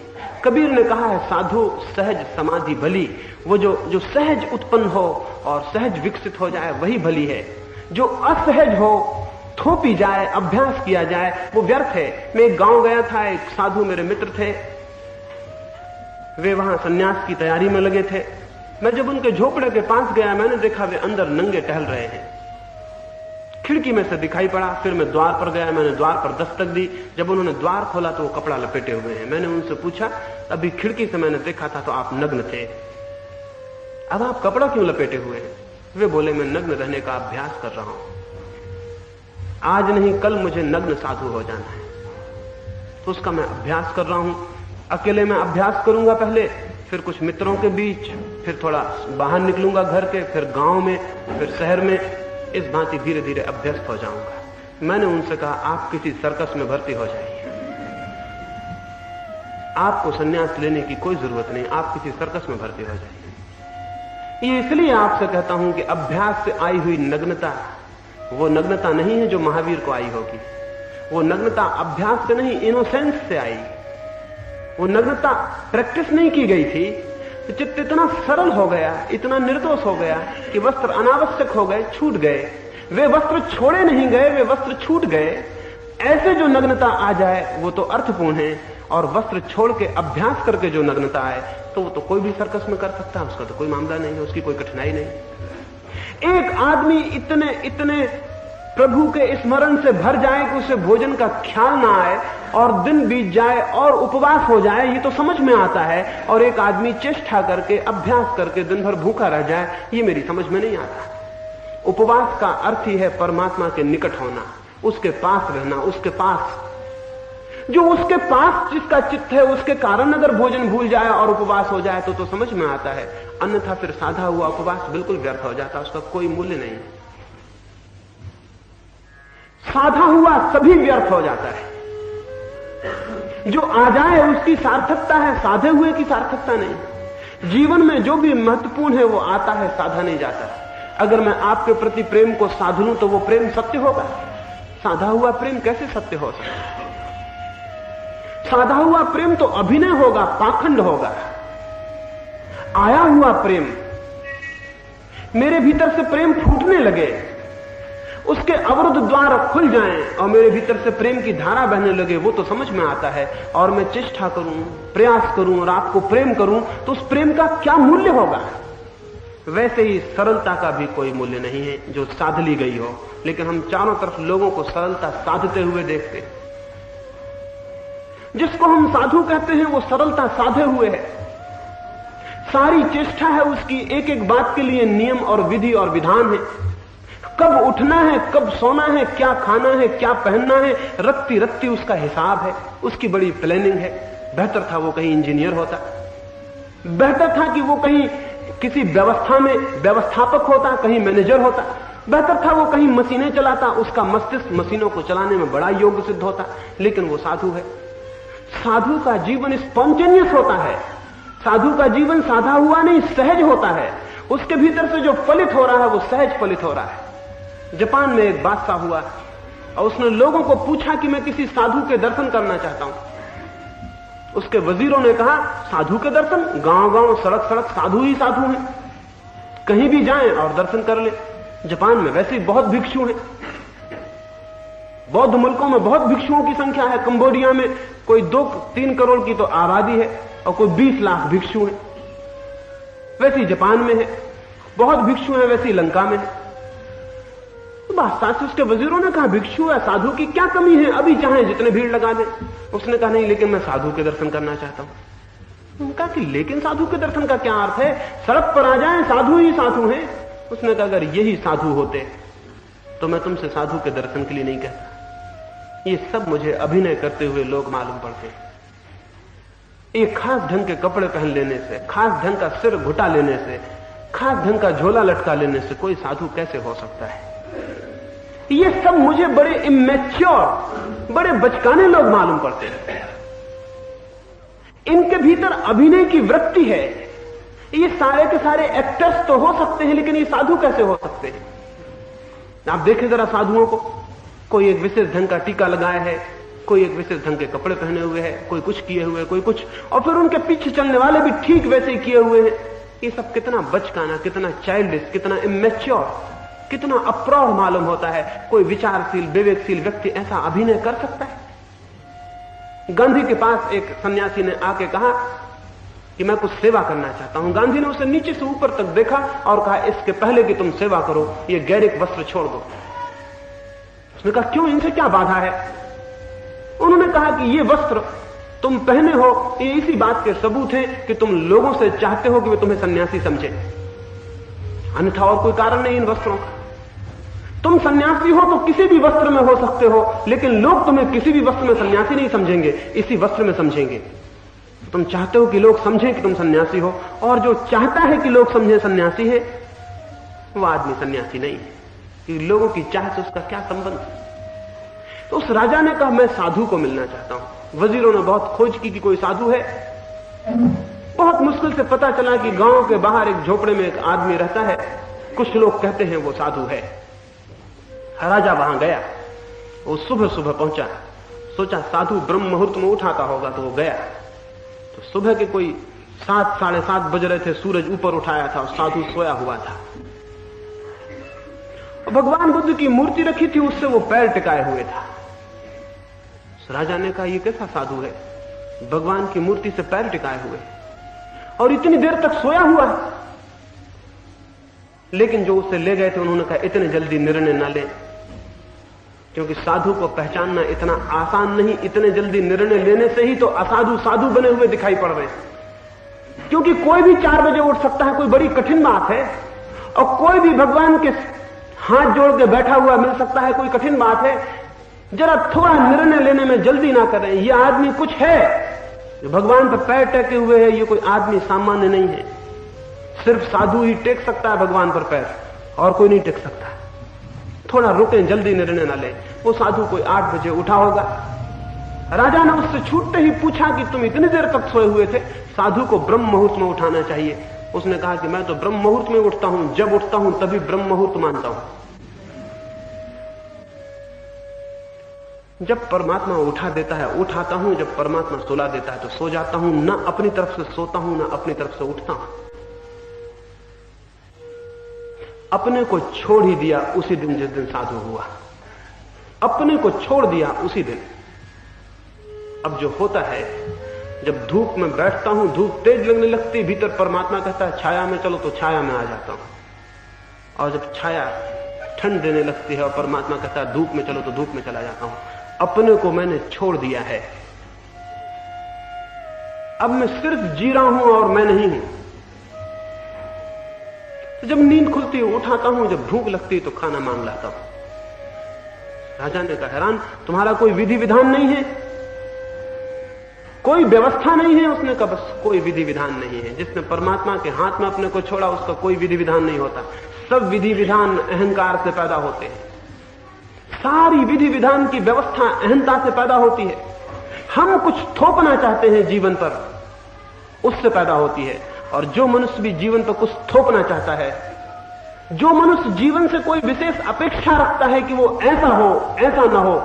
Speaker 1: कबीर ने कहा है, साधु सहज समाधि भली। वो जो सहज उत्पन्न हो और सहज विकसित हो जाए वही भली है। जो असहज हो, थोपी जाए, अभ्यास किया जाए, वो व्यर्थ है। मैं एक गांव गया था, एक साधु मेरे मित्र थे, वे वहां सन्यास की तैयारी में लगे थे। मैं जब उनके झोपड़े के पास गया, मैंने देखा वे अंदर नंगे टहल रहे हैं। खिड़की में से दिखाई पड़ा। फिर मैं द्वार पर गया, मैंने द्वार पर दस्तक दी। जब उन्होंने द्वार खोला तो वो कपड़ा लपेटे हुए हैं। मैंने उनसे पूछा, अभी खिड़की से मैंने देखा था तो आप नग्न थे, अब आप कपड़ा क्यों लपेटे हुए हैं? वे बोले, मैं नग्न रहने का अभ्यास कर रहा हूं, आज नहीं कल मुझे नग्न साधु हो जाना है, तो उसका मैं अभ्यास कर रहा हूं। अकेले मैं अभ्यास करूंगा पहले, फिर कुछ मित्रों के बीच, फिर थोड़ा बाहर निकलूंगा घर के, फिर गांव में, फिर शहर में, इस भांति धीरे धीरे अभ्यस्त हो जाऊंगा। मैंने उनसे कहा, आप किसी सर्कस में भर्ती हो जाइए, आपको संन्यास लेने की कोई जरूरत नहीं, आप किसी सर्कस में भर्ती हो जाइए। ये इसलिए आपसे कहता हूं कि अभ्यास से आई हुई नग्नता वो नग्नता नहीं है जो महावीर को आई होगी। वो नग्नता अभ्यास से नहीं, इनोसेंस से आई। वो नग्नता प्रैक्टिस नहीं की गई थी, तो चित्त इतना सरल हो गया, इतना निर्दोष हो गया कि वस्त्र अनावश्यक हो गए, छूट गए। वे वस्त्र छोड़े नहीं गए, वे वस्त्र छूट गए। ऐसे जो नग्नता आ जाए वो तो अर्थपूर्ण है, और वस्त्र छोड़ के अभ्यास करके जो नग्नता आए तो वो तो कोई भी सर्कस में कर सकता है, उसका तो कोई मामला नहीं है, उसकी कोई कठिनाई नहीं। एक आदमी इतने इतने प्रभु के स्मरण से भर जाए कि उसे भोजन का ख्याल ना आए और दिन बीत जाए और उपवास हो जाए, ये तो समझ में आता है। और एक आदमी चेष्टा करके, अभ्यास करके दिन भर भूखा रह जाए, ये मेरी समझ में नहीं आता। उपवास का अर्थ ही है परमात्मा के निकट होना, उसके पास रहना, उसके पास। जो उसके पास जिसका चित्त है, उसके कारण अगर भोजन भूल जाए और उपवास हो जाए तो समझ में आता है। अन्यथा फिर साधा हुआ उपवास बिल्कुल व्यर्थ हो जाता, उसका कोई मूल्य नहीं। साधा हुआ सभी व्यर्थ हो जाता है। जो आ जाए उसकी सार्थकता है, साधे हुए की सार्थकता नहीं। जीवन में जो भी महत्वपूर्ण है वो आता है, साधा नहीं जाता। अगर मैं आपके प्रति प्रेम को साध लूं तो वो प्रेम सत्य होगा। साधा हुआ प्रेम कैसे सत्य हो सकता है? साधा हुआ प्रेम तो अभिनय होगा, पाखंड होगा। आया हुआ प्रेम, मेरे भीतर से प्रेम फूटने लगे, उसके अवरुद्ध द्वार खुल जाएं और मेरे भीतर से प्रेम की धारा बहने लगे, वो तो समझ में आता है। और मैं चेष्टा करूं, प्रयास करूं और आपको प्रेम करूं तो उस प्रेम का क्या मूल्य होगा? वैसे ही सरलता का भी कोई मूल्य नहीं है जो साध ली गई हो। लेकिन हम चारों तरफ लोगों को सरलता साधते हुए देखते हैं। जिसको हम साधु कहते हैं वो सरलता साधे हुए है। सारी चेष्टा है उसकी एक एक बात के लिए नियम और विधि और विधान है। कब उठना है, कब सोना है, क्या खाना है, क्या पहनना है, रत्ती रत्ती उसका हिसाब है, उसकी बड़ी प्लानिंग है। बेहतर था वो कहीं इंजीनियर होता, बेहतर था कि वो कहीं किसी व्यवस्था में व्यवस्थापक होता, कहीं मैनेजर होता। बेहतर था वो कहीं मशीनें चलाता, उसका मस्तिष्क मशीनों को चलाने में बड़ा योग्य सिद्ध होता, लेकिन वो साधु है। साधु का जीवन स्पॉन्टेनियस होता है, साधु का जीवन साधा हुआ नहीं, सहज होता है। उसके भीतर से जो फलित हो रहा है वो सहज फलित हो रहा है। जापान में एक बादशाह हुआ और उसने लोगों को पूछा कि मैं किसी साधु के दर्शन करना चाहता हूं। उसके वजीरों ने कहा, साधु के दर्शन? गांव गांव सड़क सड़क साधु ही साधु हैं, कहीं भी जाएं और दर्शन कर ले। जापान में वैसे ही बहुत भिक्षु हैं, बौद्ध मुल्कों में बहुत भिक्षुओं की संख्या है। कंबोडिया में कोई 2-3 करोड़ की तो आबादी है और कोई 20 लाख भिक्षु हैं। वैसे ही जापान में है, बहुत भिक्षु हैं, वैसे ही लंका में है। तो बादशाह से उसके वजीरों ने कहा, भिक्षु है, साधु की क्या कमी है, अभी चाहे जितने भीड़ लगा दे। उसने कहा, नहीं, लेकिन मैं साधु के दर्शन करना चाहता हूं। उन्होंने कहा कि लेकिन साधु के दर्शन का क्या अर्थ है, सड़क पर आ जाएं, साधु ही साधु हैं। उसने कहा, अगर यही साधु होते तो मैं तुमसे साधु के दर्शन के लिए नहीं कहता। ये सब मुझे अभिनय करते हुए लोग मालूम पड़ते हैं। एक खास ढंग के कपड़े पहन लेने से, खास ढंग का सिर घुटा लेने से, खास ढंग का झोला लटका लेने से कोई साधु कैसे हो सकता है? ये सब मुझे बड़े इमेच्योर, बड़े बचकाने लोग मालूम पड़ते हैं। इनके भीतर अभिनय की वृत्ति है। ये सारे के सारे एक्टर्स तो हो सकते हैं, लेकिन ये साधु कैसे हो सकते हैं? आप देखें जरा साधुओं को, कोई एक विशेष ढंग का टीका लगाया है, कोई एक विशेष ढंग के कपड़े पहने हुए है, कोई कुछ किए हुए, कोई कुछ, और फिर उनके पीछे चलने वाले भी ठीक वैसे ही किए हुए हैं। ये सब कितना बचकाना, कितना चाइल्डिश, कितना इमेच्योर, कितना अप्रौढ़ मालूम होता है। कोई विचारशील, विवेकशील व्यक्ति ऐसा अभिनय कर सकता है? गांधी के पास एक सन्यासी ने आके कहा कि मैं कुछ सेवा करना चाहता हूं। गांधी ने उसे नीचे से ऊपर तक देखा और कहा, इसके पहले कि तुम सेवा करो, ये गैरिक वस्त्र छोड़ दो। उसने कहा, क्यों, इनसे क्या बाधा है? उन्होंने कहा कि ये वस्त्र तुम पहने हो, ये इसी बात के सबूत है कि तुम लोगों से चाहते हो कि वे तुम्हें सन्यासी समझे, अन्यथा और कोई कारण नहीं इन वस्त्रों का। तुम सन्यासी हो तो किसी भी वस्त्र में हो सकते हो, लेकिन लोग तुम्हें किसी भी वस्त्र में सन्यासी नहीं समझेंगे, इसी वस्त्र में समझेंगे। तुम चाहते हो कि लोग समझें कि तुम सन्यासी हो, और जो चाहता है कि लोग समझें सन्यासी है, वो आदमी सन्यासी नहीं है, कि लोगों की चाह से उसका क्या संबंध। तो उस राजा ने कहा, मैं साधु को मिलना चाहता हूं। वजीरों ने बहुत खोज की कि कोई साधु है। बहुत मुश्किल से पता चला कि गांव के बाहर एक झोपड़े में एक आदमी रहता है, कुछ लोग कहते हैं वो साधु है। राजा वहां गया, वो सुबह सुबह पहुंचा, सोचा साधु ब्रह्म मुहूर्त में उठाता होगा, तो वो गया। तो सुबह के कोई 7, 7:30 बज रहे थे, सूरज ऊपर उठाया था और साधु सोया हुआ था। भगवान बुद्ध की मूर्ति रखी थी, उससे वो पैर टिकाए हुए था। राजा ने कहा, ये कैसा साधु है, भगवान की मूर्ति से पैर टिकाए हुए और इतनी देर तक सोया हुआ है। लेकिन जो उसे ले गए थे उन्होंने कहा, इतने जल्दी निर्णय न ले, क्योंकि साधु को पहचानना इतना आसान नहीं। इतने जल्दी निर्णय लेने से ही तो असाधु साधु बने हुए दिखाई पड़ रहे हैं। क्योंकि कोई भी 4 बजे उठ सकता है, कोई बड़ी कठिन बात है, और कोई भी भगवान के हाथ जोड़ के बैठा हुआ मिल सकता है, कोई कठिन बात है। जरा थोड़ा निर्णय लेने में जल्दी ना करें। ये आदमी कुछ है, जो भगवान पर पैर टेके हुए है, ये कोई आदमी सामान्य नहीं है। सिर्फ साधु ही टेक सकता है भगवान पर पैर, और कोई नहीं टेक सकता। थोड़ा रुकें, जल्दी निर्णय ना लें। वो साधु कोई 8 बजे उठा होगा। राजा ने उससे छूटते ही पूछा कि तुम इतनी देर तक सोए हुए थे, साधु को ब्रह्म मुहूर्त में उठाना चाहिए। उसने कहा कि मैं तो ब्रह्म मुहूर्त में उठता हूं, जब उठता हूं तभी ब्रह्म मुहूर्त मानता हूं। जब परमात्मा उठा देता है उठाता हूं, जब परमात्मा सुला देता है तो सो जाता हूं। ना अपनी तरफ से सोता हूं, ना अपनी तरफ से उठता हूं। अपने को छोड़ ही दिया उसी दिन जिस दिन साधु हुआ, अपने को छोड़ दिया उसी दिन। अब जो होता है, जब धूप में बैठता हूं, धूप तेज लगने लगती, भीतर परमात्मा कहता है छाया में चलो, तो छाया में आ जाता हूं। और जब छाया ठंड देने लगती है और परमात्मा कहता है धूप में चलो, तो धूप में चला जाता हूं। अपने को मैंने छोड़ दिया है। अब मैं सिर्फ जी रहा हूं और मैं नहीं हूं। तो जब नींद खुलती है उठाता हूं, जब भूख लगती है तो खाना मांग लाता हूं। राजा ने कहा, हैरान, तुम्हारा कोई विधि विधान नहीं है? कोई व्यवस्था नहीं है। उसने कहा बस कोई विधि विधान नहीं है। जिसने परमात्मा के हाथ में अपने को छोड़ा उसका कोई विधि विधान नहीं होता। सब विधि विधान अहंकार से पैदा होते हैं। सारी विधि विधान की व्यवस्था अहंता से पैदा होती है। हम कुछ थोपना चाहते हैं जीवन पर, उससे पैदा होती है। और जो मनुष्य भी जीवन पर कुछ थोपना चाहता है, जो मनुष्य जीवन से कोई विशेष अपेक्षा रखता है कि वो ऐसा हो ऐसा ना हो,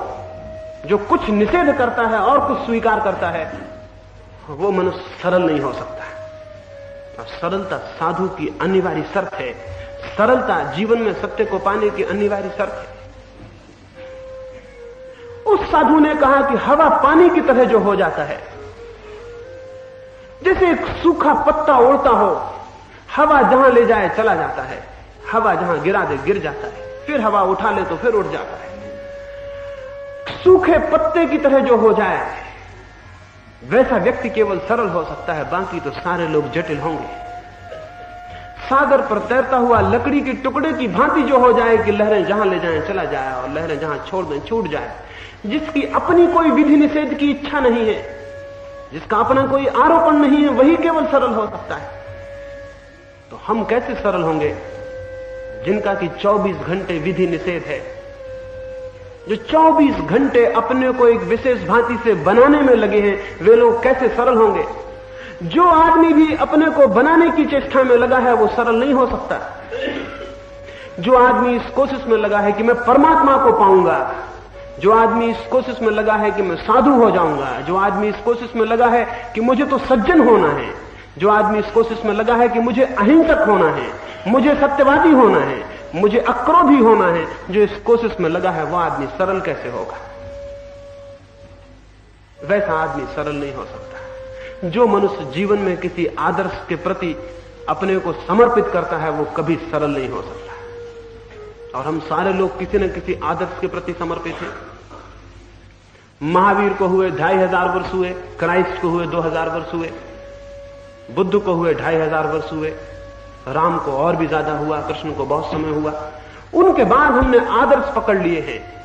Speaker 1: जो कुछ निषेध करता है और कुछ स्वीकार करता है, वो मनुष्य सरल नहीं हो सकता। और सरलता साधु की अनिवार्य शर्त है। सरलता जीवन में सत्य को पाने की अनिवार्य शर्त है। उस साधु ने कहा कि हवा पानी की तरह जो हो जाता है, जैसे एक सूखा पत्ता उड़ता हो, हवा जहां ले जाए चला जाता है, हवा जहां गिरा दे गिर जाता है, फिर हवा उठा ले तो फिर उड़ जाता है। सूखे पत्ते की तरह जो हो जाए, वैसा व्यक्ति केवल सरल हो सकता है, बाकी तो सारे लोग जटिल होंगे। सागर पर तैरता हुआ लकड़ी के टुकड़े की भांति जो हो जाए कि लहरें जहां ले जाएं चला जाए और लहरें जहां छोड़ दें छूट जाए, जिसकी अपनी कोई विधि निषेध की इच्छा नहीं है, जिसका अपना कोई आरोपण नहीं है, वही केवल सरल हो सकता है। तो हम कैसे सरल होंगे जिनका कि 24 घंटे विधि निषेध है, जो 24 घंटे अपने को एक विशेष भांति से बनाने में लगे हैं, वे लोग कैसे सरल होंगे? जो आदमी भी अपने को बनाने की चेष्टा में लगा है वो सरल नहीं हो सकता। जो आदमी इस कोशिश में लगा है कि मैं परमात्मा को पाऊंगा, जो आदमी इस कोशिश में लगा है कि मैं साधु हो जाऊंगा, जो आदमी इस कोशिश में लगा है कि मुझे तो सज्जन होना है, जो आदमी इस कोशिश में लगा है कि मुझे अहिंसक होना है, मुझे सत्यवादी होना है, मुझे अक्रोधी होना है, जो इस कोशिश में लगा है वह आदमी सरल कैसे होगा? वैसा आदमी सरल नहीं हो सकता। जो मनुष्य जीवन में किसी आदर्श के प्रति अपने को समर्पित करता है वो कभी सरल नहीं हो सकता। और हम सारे लोग किसी न किसी आदर्श के प्रति समर्पित हैं। महावीर को हुए 2500 वर्ष हुए, क्राइस्ट को हुए 2000 वर्ष हुए, बुद्ध को हुए 2500 वर्ष हुए, राम को और भी ज्यादा हुआ, कृष्ण को बहुत समय हुआ। उनके बाद हमने आदर्श पकड़ लिए हैं।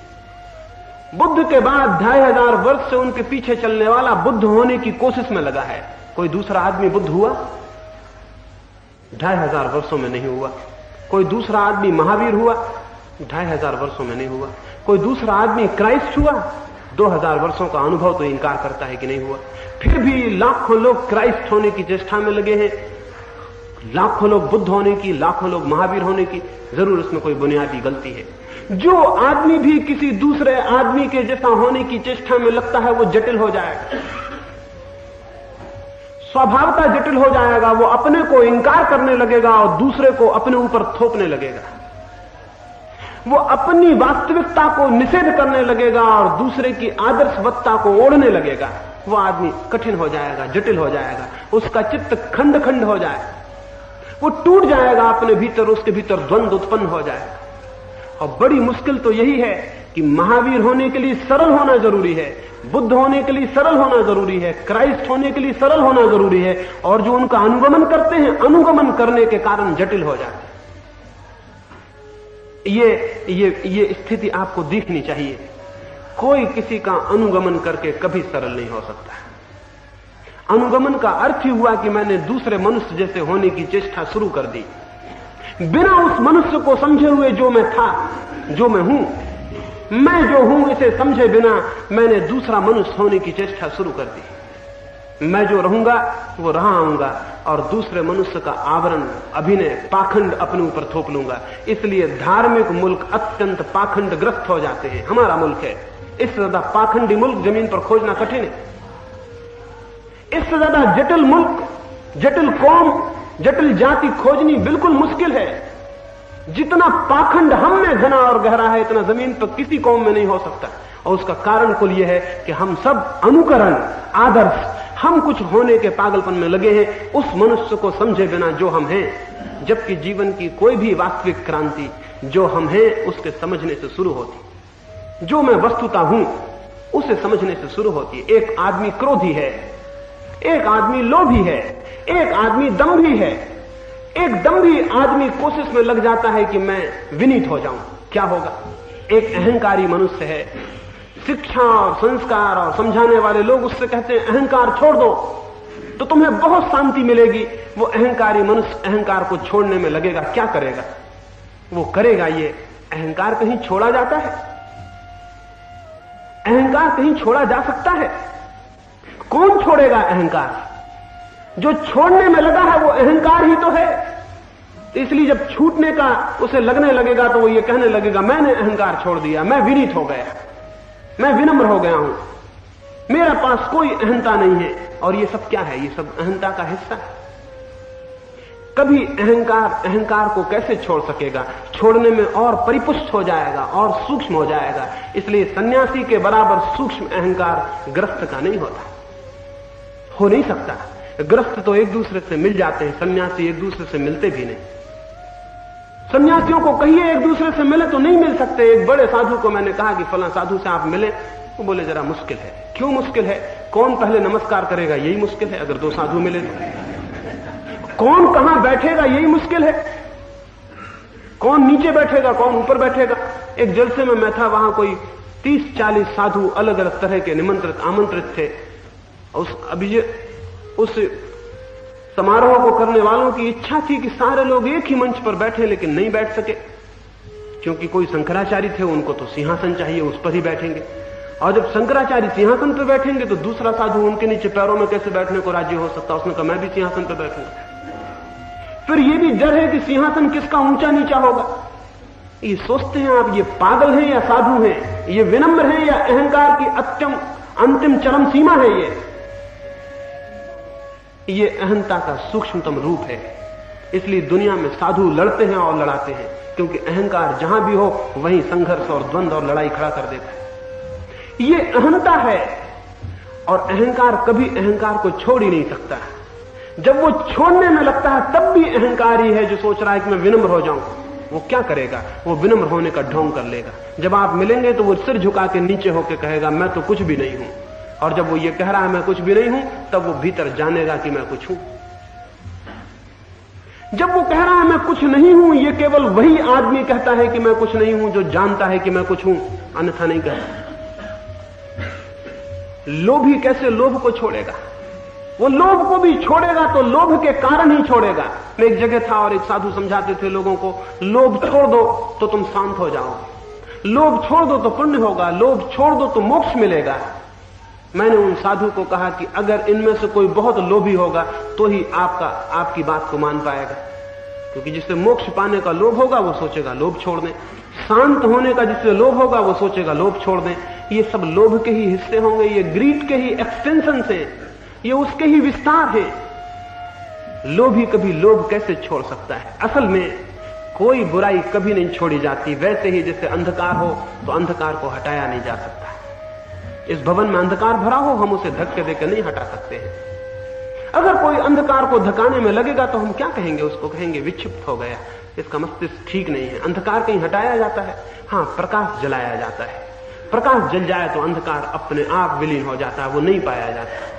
Speaker 1: बुद्ध के बाद 2500 वर्ष से उनके पीछे चलने वाला बुद्ध होने की कोशिश में लगा है। कोई दूसरा आदमी बुद्ध हुआ? 2500 वर्षों में नहीं हुआ। कोई दूसरा आदमी महावीर हुआ? 2500 वर्षों में नहीं हुआ। कोई दूसरा आदमी क्राइस्ट हुआ? 2000 वर्षों का अनुभव तो इंकार करता है कि नहीं हुआ। फिर भी लाखों लोग क्राइस्ट होने की चेष्टा में लगे हैं, लाखों लोग बुद्ध होने की, लाखों लोग महावीर होने की। जरूर इसमें कोई बुनियादी गलती है। जो आदमी भी किसी दूसरे आदमी के जैसा होने की चेष्टा में लगता है वो जटिल हो जाएगा, स्वभावता जटिल हो जाएगा। वो अपने को इंकार करने लगेगा और दूसरे को अपने ऊपर थोपने लगेगा। वो अपनी वास्तविकता को निषेध करने लगेगा और दूसरे की आदर्शवत्ता को ओढ़ने लगेगा। वो आदमी कठिन हो जाएगा, जटिल हो जाएगा, उसका चित्त खंड खंड हो जाएगा, वो टूट जाएगा अपने भीतर, उसके भीतर द्वंद्व उत्पन्न हो जाएगा। और बड़ी मुश्किल तो यही है कि महावीर होने के लिए सरल होना जरूरी है, बुद्ध होने के लिए सरल होना जरूरी है, क्राइस्ट होने के लिए सरल होना जरूरी है, और जो उनका अनुगमन करते हैं अनुगमन करने के कारण जटिल हो जाते हैं। ये स्थिति आपको दिखनी चाहिए। कोई किसी का अनुगमन करके कभी सरल नहीं हो सकता। अनुगमन का अर्थ ही हुआ कि मैंने दूसरे मनुष्य जैसे होने की चेष्टा शुरू कर दी, बिना उस मनुष्य को समझे हुए जो मैं था, जो मैं हूं। मैं जो हूं इसे समझे बिना मैंने दूसरा मनुष्य होने की चेष्टा शुरू कर दी। मैं जो रहूंगा वो रहा आऊंगा और दूसरे मनुष्य का आवरण, अभिनय, पाखंड अपने ऊपर थोप लूंगा। इसलिए धार्मिक मुल्क अत्यंत पाखंडग्रस्त हो जाते हैं। हमारा मुल्क है, इससे ज्यादा पाखंडी मुल्क जमीन पर खोजना कठिन है। इससे ज्यादा जटिल मुल्क, जटिल कौम, जटिल जाति खोजनी बिल्कुल मुश्किल है। जितना पाखंड हम में घना और गहरा है इतना जमीन पर किसी कौम में नहीं हो सकता। और उसका कारण कुल यह है कि हम सब अनुकरण, आदर्श, हम कुछ होने के पागलपन में लगे हैं, उस मनुष्य को समझे बिना जो हम हैं। जबकि जीवन की कोई भी वास्तविक क्रांति जो हम हैं उसके समझने से शुरू होती। जो मैं वस्तुता हूं उसे समझने से शुरू होती है। एक आदमी क्रोधी है, एक आदमी लोभी है, एक आदमी दंभी है। एक दंभी आदमी कोशिश में लग जाता है कि मैं विनीत हो जाऊं, क्या होगा? एक अहंकारी मनुष्य है, शिक्षा और संस्कार और समझाने वाले लोग उससे कहते हैं अहंकार छोड़ दो, तो तुम्हें बहुत शांति मिलेगी। वो अहंकारी मनुष्य अहंकार को छोड़ने में लगेगा, क्या करेगा? वो करेगा ये। अहंकार कहीं छोड़ा जाता है? अहंकार कहीं छोड़ा जा सकता है? कौन छोड़ेगा अहंकार? जो छोड़ने में लगा है वो अहंकार ही तो है। इसलिए जब छूटने का उसे लगने लगेगा तो वो ये कहने लगेगा मैंने अहंकार छोड़ दिया, मैं विनीत हो गया, मैं विनम्र हो गया हूं, मेरे पास कोई अहंता नहीं है। और ये सब क्या है? ये सब अहंता का हिस्सा है। कभी अहंकार को कैसे छोड़ सकेगा? छोड़ने में और परिपुष्ट हो जाएगा और सूक्ष्म हो जाएगा। इसलिए सन्यासी के बराबर सूक्ष्म अहंकार गृहस्थ का नहीं होता, हो नहीं सकता। गृहस्थ तो एक दूसरे से मिल जाते हैं, सन्यासी एक दूसरे से मिलते भी नहीं। सन्यासियों को कहिए एक दूसरे से मिले तो नहीं मिल सकते। एक बड़े साधु को मैंने कहा कि फलां साधु से आप मिले, वो बोले जरा मुश्किल है। क्यों मुश्किल है? कौन पहले नमस्कार करेगा यही मुश्किल है। अगर दो साधु मिले तो कौन कहां बैठेगा यही मुश्किल है। कौन नीचे बैठेगा, कौन ऊपर बैठेगा। एक जलसे में मैं था, वहां कोई 30-40 साधु अलग अलग तरह के निमंत्रित आमंत्रित थे। उस समारोह को करने वालों की इच्छा थी कि सारे लोग एक ही मंच पर बैठे, लेकिन नहीं बैठ सके क्योंकि कोई शंकराचार्य थे, उनको तो सिंहासन चाहिए, उस पर ही बैठेंगे। और जब शंकराचार्य सिंहासन पर बैठेंगे तो दूसरा साधु उनके नीचे पैरों में कैसे बैठने को राजी हो सकता? उसने कहा मैं भी सिंहासन पर बैठूंगा। फिर ये भी डर है कि सिंहासन किसका ऊंचा नीचा होगा। ये सोचते हैं आप ये पागल हैं या साधु हैं, ये विनम्र हैं या अहंकार की अंतिम चरम सीमा है। ये अहंता का सूक्ष्मतम रूप है। इसलिए दुनिया में साधु लड़ते हैं और लड़ाते हैं, क्योंकि अहंकार जहां भी हो वहीं संघर्ष और द्वंद्व और लड़ाई खड़ा कर देता है। ये अहंता है और अहंकार कभी अहंकार को छोड़ ही नहीं सकता। जब वो छोड़ने में लगता है तब भी अहंकार ही है जो सोच रहा है कि मैं विनम्र हो जाऊं। वो क्या करेगा? वो विनम्र होने का ढोंग कर लेगा। जब आप मिलेंगे तो वो सिर झुका के नीचे होकर कहेगा मैं तो कुछ भी नहीं हूं। और जब वो ये कह रहा है मैं कुछ भी नहीं हूं, तब वो भीतर जानेगा कि मैं कुछ हूं। जब वो कह रहा है मैं कुछ नहीं हूं, ये केवल वही आदमी कहता है कि मैं कुछ नहीं हूं जो जानता है कि मैं कुछ हूं, अन्यथा नहीं कहता। लोभी कैसे लोभ को छोड़ेगा? वो लोभ को भी छोड़ेगा तो लोभ के कारण ही छोड़ेगा। मैं एक जगह था और एक साधु समझाते थे लोगों को, लोभ छोड़ दो तो तुम शांत हो जाओगे, लोभ छोड़ दो तो पुण्य होगा, लोभ छोड़ दो तो मोक्ष मिलेगा। मैंने उन साधु को कहा कि अगर इनमें से कोई बहुत लोभी होगा तो ही आपकी बात को मान पाएगा, क्योंकि जिससे मोक्ष पाने का लोभ होगा वो सोचेगा लोभ छोड़ दें, शांत होने का जिससे लोभ होगा वो सोचेगा लोभ छोड़ दें। ये सब लोभ के ही हिस्से होंगे, ये ग्रीड के ही एक्सटेंशन है, ये उसके ही विस्तार है। लोभी कभी लोभ कैसे छोड़ सकता है? असल में कोई बुराई कभी नहीं छोड़ी जाती। वैसे ही जैसे अंधकार हो तो अंधकार को हटाया नहीं जा सकता। इस भवन में अंधकार भरा हो, हम उसे धक्के देकर नहीं हटा सकते हैं। अगर कोई अंधकार को धकाने में लगेगा तो हम क्या कहेंगे? उसको कहेंगे विक्षिप्त हो गया, इसका मस्तिष्क ठीक नहीं है। अंधकार कहीं हटाया जाता है? हाँ, प्रकाश जलाया जाता है। प्रकाश जल जाए तो अंधकार अपने आप विलीन हो जाता है, वो नहीं पाया जाता।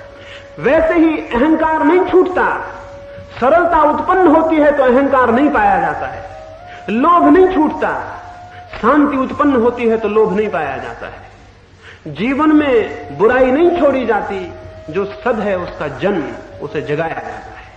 Speaker 1: वैसे ही अहंकार नहीं छूटता। सरलता उत्पन्न होती है तो अहंकार नहीं पाया जाता है। लोभ नहीं छूटता। शांति उत्पन्न होती है तो लोभ नहीं पाया जाता है। जीवन में बुराई नहीं छोड़ी जाती। जो सद है उसका जन्म, उसे जगाया जाता है।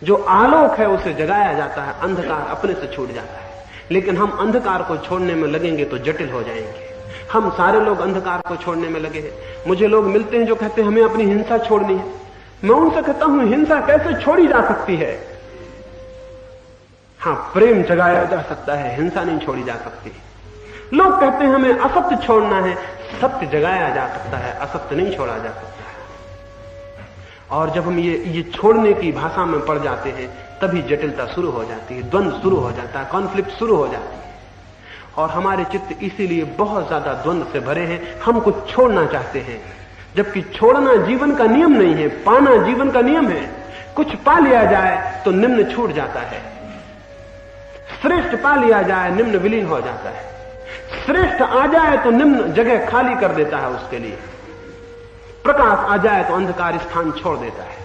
Speaker 1: जो आलोक है उसे जगाया जाता है। अंधकार अपने से छूट जाता है। लेकिन हम अंधकार को छोड़ने में लगेंगे तो जटिल हो जाएंगे। हम सारे लोग अंधकार को छोड़ने में लगे हैं। मुझे लोग मिलते हैं जो कहते हैं हमें अपनी हिंसा छोड़नी है। मैं उनसे कहता हूं हिंसा कैसे छोड़ी जा सकती है? हाँ, प्रेम जगाया जा सकता है, हिंसा नहीं छोड़ी जा सकती। लोग कहते हैं हमें असत्य छोड़ना है, सत्य जगाया जा सकता है, असत्य नहीं छोड़ा जा सकता है। और जब हम ये छोड़ने की भाषा में पड़ जाते हैं तभी जटिलता शुरू हो जाती है, द्वंद्व शुरू हो जाता है, कॉन्फ्लिक्ट शुरू हो जाती है। और हमारे चित्त इसीलिए बहुत ज्यादा द्वंद्व से भरे हैं। हम कुछ छोड़ना चाहते हैं, जबकि छोड़ना जीवन का नियम नहीं है, पाना जीवन का नियम है। कुछ पा लिया जाए तो निम्न छूट जाता है, श्रेष्ठ पा लिया जाए निम्न विलीन हो जाता है, श्रेष्ठ आ जाए तो निम्न जगह खाली कर देता है उसके लिए, प्रकाश आ जाए तो अंधकार स्थान छोड़ देता है।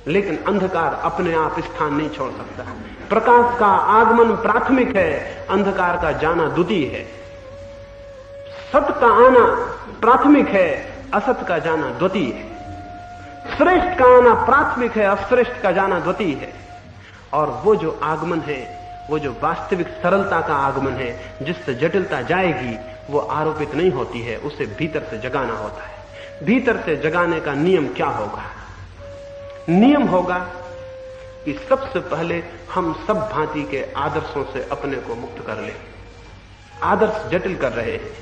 Speaker 1: लेकिन अंधकार अपने आप स्थान नहीं छोड़ सकता। प्रकाश का आगमन प्राथमिक है, अंधकार का जाना द्वितीय है। सत्य का आना प्राथमिक है, असत का जाना द्वितीय है। श्रेष्ठ का आना प्राथमिक है, अश्रेष्ठ का जाना द्वितीय है। और वो जो आगमन है, वो जो वास्तविक सरलता का आगमन है, जिससे जटिलता जाएगी, वो आरोपित नहीं होती है, उसे भीतर से जगाना होता है। भीतर से जगाने का नियम क्या होगा? नियम होगा कि सबसे पहले हम सब भांति के आदर्शों से अपने को मुक्त कर लें। आदर्श जटिल कर रहे हैं।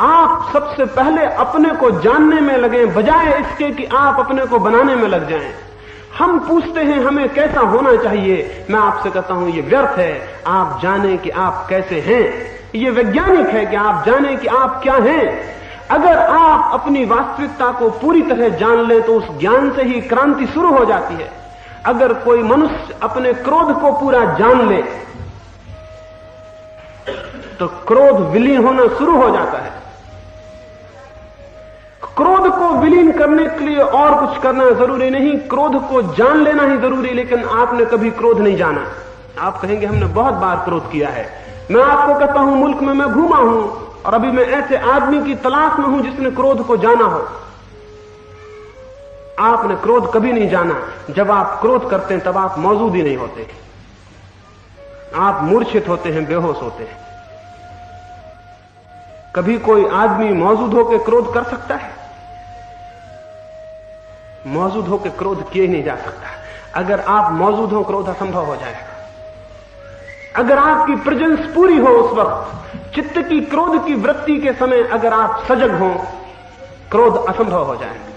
Speaker 1: आप सबसे पहले अपने को जानने में लगे, बजाय इसके कि आप अपने को बनाने में लग जाएं। हम पूछते हैं हमें कैसा होना चाहिए। मैं आपसे कहता हूं ये व्यर्थ है। आप जाने कि आप कैसे हैं। ये वैज्ञानिक है कि आप जाने कि आप क्या हैं। अगर आप अपनी वास्तविकता को पूरी तरह जान लें तो उस ज्ञान से ही क्रांति शुरू हो जाती है। अगर कोई मनुष्य अपने क्रोध को पूरा जान ले तो क्रोध विलीन होना शुरू हो जाता है। क्रोध को विलीन करने के लिए और कुछ करना जरूरी नहीं, क्रोध को जान लेना ही जरूरी। लेकिन आपने कभी क्रोध नहीं जाना। आप कहेंगे हमने बहुत बार क्रोध किया है। मैं आपको कहता हूं मुल्क में मैं घूमा हूं और अभी मैं ऐसे आदमी की तलाश में हूं जिसने क्रोध को जाना हो। आपने क्रोध कभी नहीं जाना। जब आप क्रोध करते हैं तब आप मौजूद ही नहीं होते, आप मूर्छित होते हैं, बेहोश होते हैं। कभी कोई आदमी मौजूद होकर क्रोध कर सकता है? मौजूद होकर क्रोध किए नहीं जा सकता। अगर आप मौजूद हो क्रोध असंभव हो जाएगा। अगर आपकी प्रेजेंस पूरी हो उस वक्त, चित्त की क्रोध की वृत्ति के समय अगर आप सजग हो, क्रोध असंभव हो जाएगा।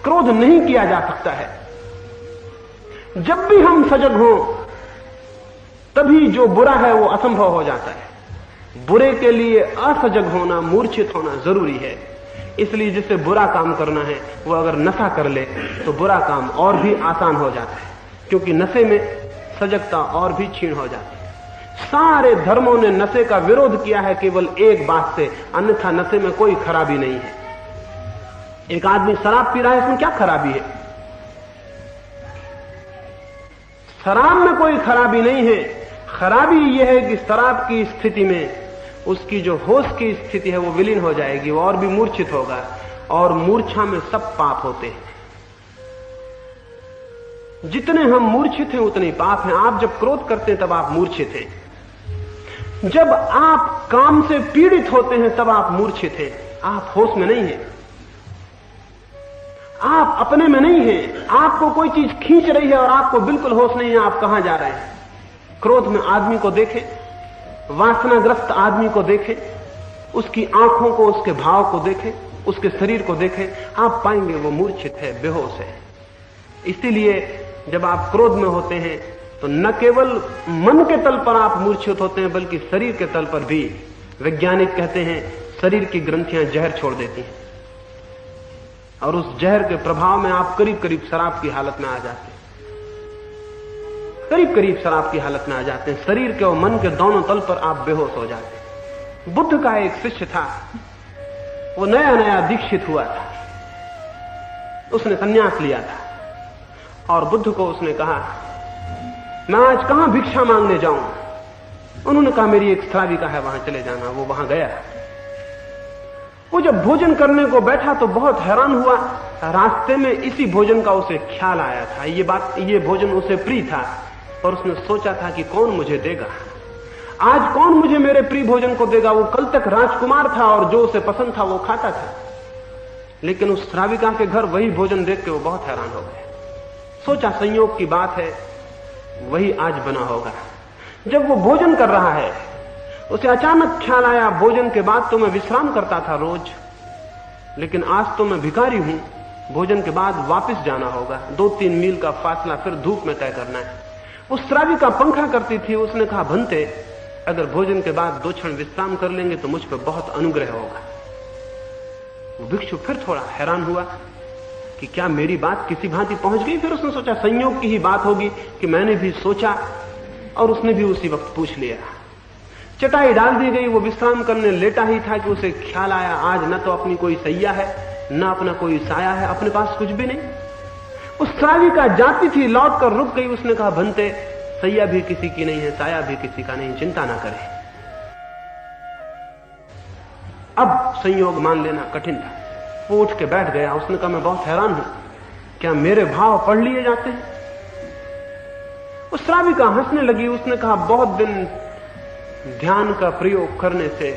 Speaker 1: क्रोध नहीं किया जा सकता है। जब भी हम सजग हो तभी जो बुरा है वो असंभव हो जाता है। बुरे के लिए असजग होना, मूर्छित होना जरूरी है। इसलिए जिसे बुरा काम करना है वो अगर नशा कर ले तो बुरा काम और भी आसान हो जाता है, क्योंकि नशे में सजगता और भी क्षीण हो जाती है। सारे धर्मों ने नशे का विरोध किया है केवल एक बात से, अन्यथा नशे में कोई खराबी नहीं है। एक आदमी शराब पी रहा है, इसमें क्या खराबी है? शराब में कोई खराबी नहीं है। खराबी यह है कि शराब की स्थिति में उसकी जो होश की स्थिति है वो विलीन हो जाएगी, वो और भी मूर्छित होगा, और मूर्छा में सब पाप होते हैं। जितने हम मूर्छित हैं उतने पाप हैं। आप जब क्रोध करते हैं तब आप मूर्छित हैं। जब आप काम से पीड़ित होते हैं तब आप मूर्छित हैं। आप होश में नहीं हैं, आप अपने में नहीं हैं। आपको कोई चीज खींच रही है और आपको बिल्कुल होश नहीं है आप कहां जा रहे हैं। क्रोध में आदमी को देखें, वासनाग्रस्त आदमी को देखें, उसकी आंखों को, उसके भाव को देखें, उसके शरीर को देखें, आप पाएंगे वो मूर्छित है, बेहोश है। इसीलिए जब आप क्रोध में होते हैं तो न केवल मन के तल पर आप मूर्छित होते हैं बल्कि शरीर के तल पर भी। वैज्ञानिक कहते हैं शरीर की ग्रंथियां जहर छोड़ देती हैं और उस जहर के प्रभाव में आप करीब करीब शराब की हालत में आ जाते हैं। करीब करीब शराब की हालत में आ जाते हैं। शरीर के और मन के दोनों तल पर आप बेहोश हो जाते हैं। बुद्ध का एक शिष्य था, वो नया नया दीक्षित हुआ था, उसने संन्यास लिया था और बुद्ध को उसने कहा मैं आज कहां भिक्षा मांगने जाऊं? उन्होंने कहा मेरी एक श्राविका है, वहां चले जाना। वो वहां गया। वो जब भोजन करने को बैठा तो बहुत हैरान हुआ। रास्ते में इसी भोजन का उसे ख्याल आया था। ये भोजन उसे प्रिय था और उसने सोचा था कि कौन मुझे देगा आज, कौन मुझे मेरे प्रिय भोजन को देगा। वो कल तक राजकुमार था और जो उसे पसंद था वो खाता था, लेकिन उस श्राविका के घर वही भोजन देख के वो बहुत हैरान हो गए। सोचा संयोग की बात है, वही आज बना होगा। जब वो भोजन कर रहा है उसे अचानक ख्याल आया भोजन के बाद तो मैं विश्राम करता था रोज, लेकिन आज तो मैं भिखारी हूं, भोजन के बाद वापस जाना होगा, 2-3 मील का फासला फिर धूप में तय करना है। उस श्राविका पंखा करती थी। उसने कहा भंते, अगर भोजन के बाद 2 क्षण विश्राम कर लेंगे तो मुझ पर बहुत अनुग्रह होगा। वो भिक्षु फिर थोड़ा हैरान हुआ कि क्या मेरी बात किसी भांति पहुंच गई। फिर उसने सोचा संयोग की ही बात होगी कि मैंने भी सोचा और उसने भी उसी वक्त पूछ लिया। चटाई डाल दी गई, वो विश्राम करने लेटा ही था कि उसे ख्याल आया आज न तो अपनी कोई सैया है, न अपना कोई साया है, अपने पास कुछ भी नहीं। उस श्राविका जाती थी, लौट कर रुक गई। उसने कहा भंते, सैया भी किसी की नहीं है, साया भी किसी का नहीं, चिंता ना करें। अब संयोग मान लेना कठिन था। वो उठ के बैठ गया। उसने कहा, मैं बहुत हैरान हूं, क्या मेरे भाव पढ़ लिए जाते हैं? उस श्राविका हंसने लगी। उसने कहा, बहुत दिन ध्यान का प्रयोग करने से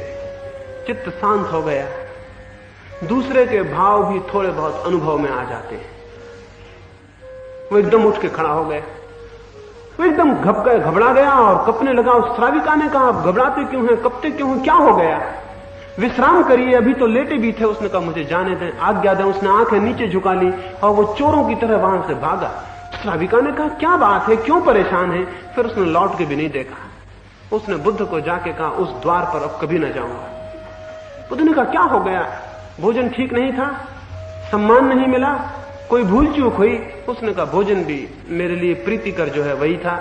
Speaker 1: चित्त शांत हो गया, दूसरे के भाव भी थोड़े बहुत अनुभव में आ जाते हैं। वो एकदम उठ के खड़ा हो गया। वो एकदम घबरा गया और कपने लगा। उस श्राविका ने कहा, आप घबराते क्यों हैं, कपते क्यों हैं, क्या हो गया? विश्राम करिए, अभी तो लेटे भी थे। उसने कहा, मुझे जाने दें, आज्ञा दें। उसने आंखें नीचे झुका ली और वो चोरों की तरह वहां से भागा। श्राविका ने कहा, क्या बात है, क्यों परेशान है? फिर उसने लौट के भी नहीं देखा। उसने बुद्ध को जाके कहा, उस द्वार पर अब कभी न जाऊंगा। बुद्ध ने कहा, क्या हो गया? भोजन ठीक नहीं था, सम्मान नहीं मिला, कोई भूल चूक हुई? उसने कहा, भोजन भी मेरे लिए प्रीतिकर जो है वही था,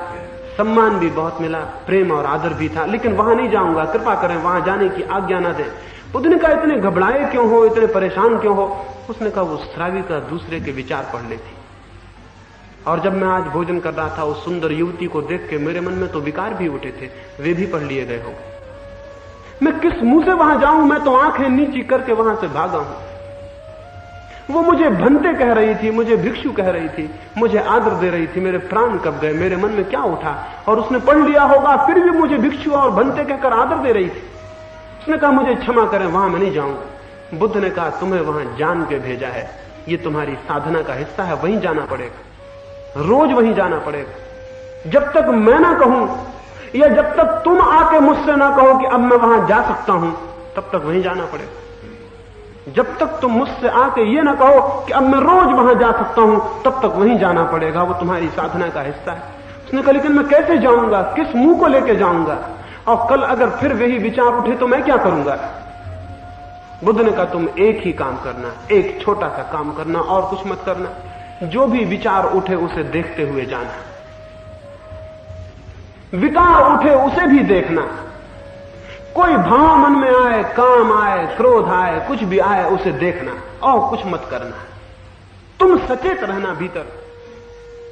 Speaker 1: सम्मान भी बहुत मिला, प्रेम और आदर भी था, लेकिन वहां नहीं जाऊंगा, कृपा करें वहां जाने की आज्ञा न दें। बुद्ध ने कहा, इतने घबराए क्यों हो, इतने परेशान क्यों हो? उसने कहा, वो श्राविका दूसरे के विचार पढ़ लेती, और जब मैं आज भोजन कर रहा था उस सुंदर युवती को देख के मेरे मन में तो विकार भी उठे थे, वे भी पढ़ लिए गए होंगे। मैं किस मुंह से वहां जाऊं? मैं तो आंखें नीची करके वहां से भागा हूं। वो मुझे भंते कह रही थी, मुझे भिक्षु कह रही थी, मुझे आदर दे रही थी, मेरे प्राण कब गए, मेरे मन में क्या उठा? और उसने पढ़ लिया होगा, फिर भी मुझे भिक्षु और भंते कहकर आदर दे रही थी। उसने कहा, मुझे क्षमा करें, वहां मैं नहीं जाऊंगा। बुद्ध ने कहा, तुम्हें वहां जान के भेजा है, ये तुम्हारी साधना का हिस्सा है, वहीं जाना पड़ेगा, रोज वहीं जाना पड़ेगा। जब तक मैं ना कहूं या जब तक तुम आके मुझसे ना कहो कि अब मैं वहां जा सकता हूं, तब तक वहीं जाना पड़ेगा। जब तक तुम मुझसे आके ये ना कहो कि अब मैं रोज वहां जा सकता हूं, तब तक वहीं जाना पड़ेगा, वो तुम्हारी साधना का हिस्सा है। उसने कहा, लेकिन मैं कैसे जाऊंगा, किस मुंह को लेके जाऊंगा, और कल अगर फिर वही विचार उठे तो मैं क्या करूंगा? बुद्ध ने कहा, तुम एक ही काम करना, एक छोटा सा काम करना और कुछ मत करना। जो भी विचार उठे उसे देखते हुए जाना, विकार उठे उसे भी देखना। कोई भाव मन में आए, काम आए, क्रोध आए, कुछ भी आए, उसे देखना और कुछ मत करना। तुम सचेत रहना भीतर,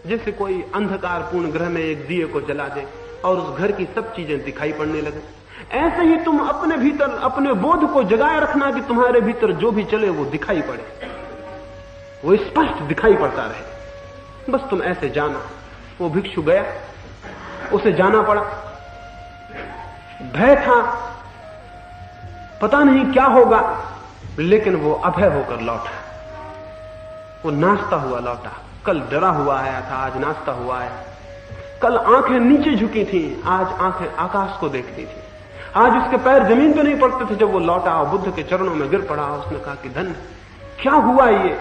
Speaker 1: जैसे कोई अंधकारपूर्ण ग्रह में एक दिए को जला दे और उस घर की सब चीजें दिखाई पड़ने लगे। ऐसे ही तुम अपने भीतर अपने बोध को जगाए रखना कि तुम्हारे भीतर जो भी चले वो दिखाई पड़े, वो स्पष्ट दिखाई पड़ता रहे। बस तुम ऐसे जाना। वो भिक्षु गया, उसे जाना पड़ा, भय था, पता नहीं क्या होगा, लेकिन वो अभय होकर लौटा। वो नाचता हुआ लौटा। कल डरा हुआ आया था, आज नाचता हुआ आया। कल आंखें नीचे झुकी थी, आज आंखें आकाश को देखती थी। आज उसके पैर जमीन पे नहीं पड़ते थे। जब वो लौटा और बुद्ध के चरणों में गिर पड़ा, उसने कहा कि धन्य, क्या हुआ ये?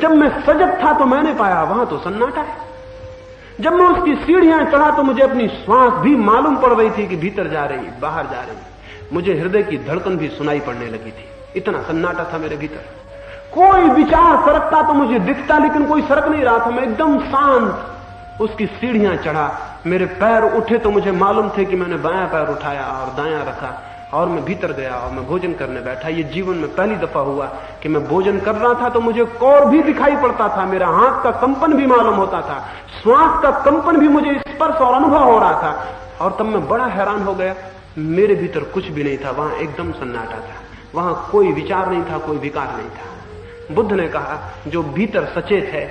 Speaker 1: जब मैं सजग था तो मैंने पाया वहां तो सन्नाटा है। जब मैं उसकी सीढ़ियां चढ़ा तो मुझे अपनी श्वास भी मालूम पड़ रही थी कि भीतर जा रही, बाहर जा रही। मुझे हृदय की धड़कन भी सुनाई पड़ने लगी थी, इतना सन्नाटा था मेरे भीतर। कोई विचार सरकता तो मुझे दिखता, लेकिन कोई सरक नहीं रहा था। मैं एकदम शांत उसकी सीढ़ियां चढ़ा, मेरे पैर उठे तो मुझे मालूम थे कि मैंने बायां पैर उठाया और दायां रखा, और मैं भीतर गया और मैं भोजन करने बैठा। ये जीवन में पहली दफा हुआ कि मैं भोजन कर रहा था तो मुझे कौर भी दिखाई पड़ता था, मेरा हाथ का कंपन भी मालूम होता था, श्वास का कंपन भी मुझे स्पर्श और अनुभव हो रहा था। और तब मैं बड़ा हैरान हो गया, मेरे भीतर कुछ भी नहीं था, वहां एकदम सन्नाटा था, वहां कोई विचार नहीं था, कोई विकार नहीं था। बुद्ध ने कहा, जो भीतर सचेत है,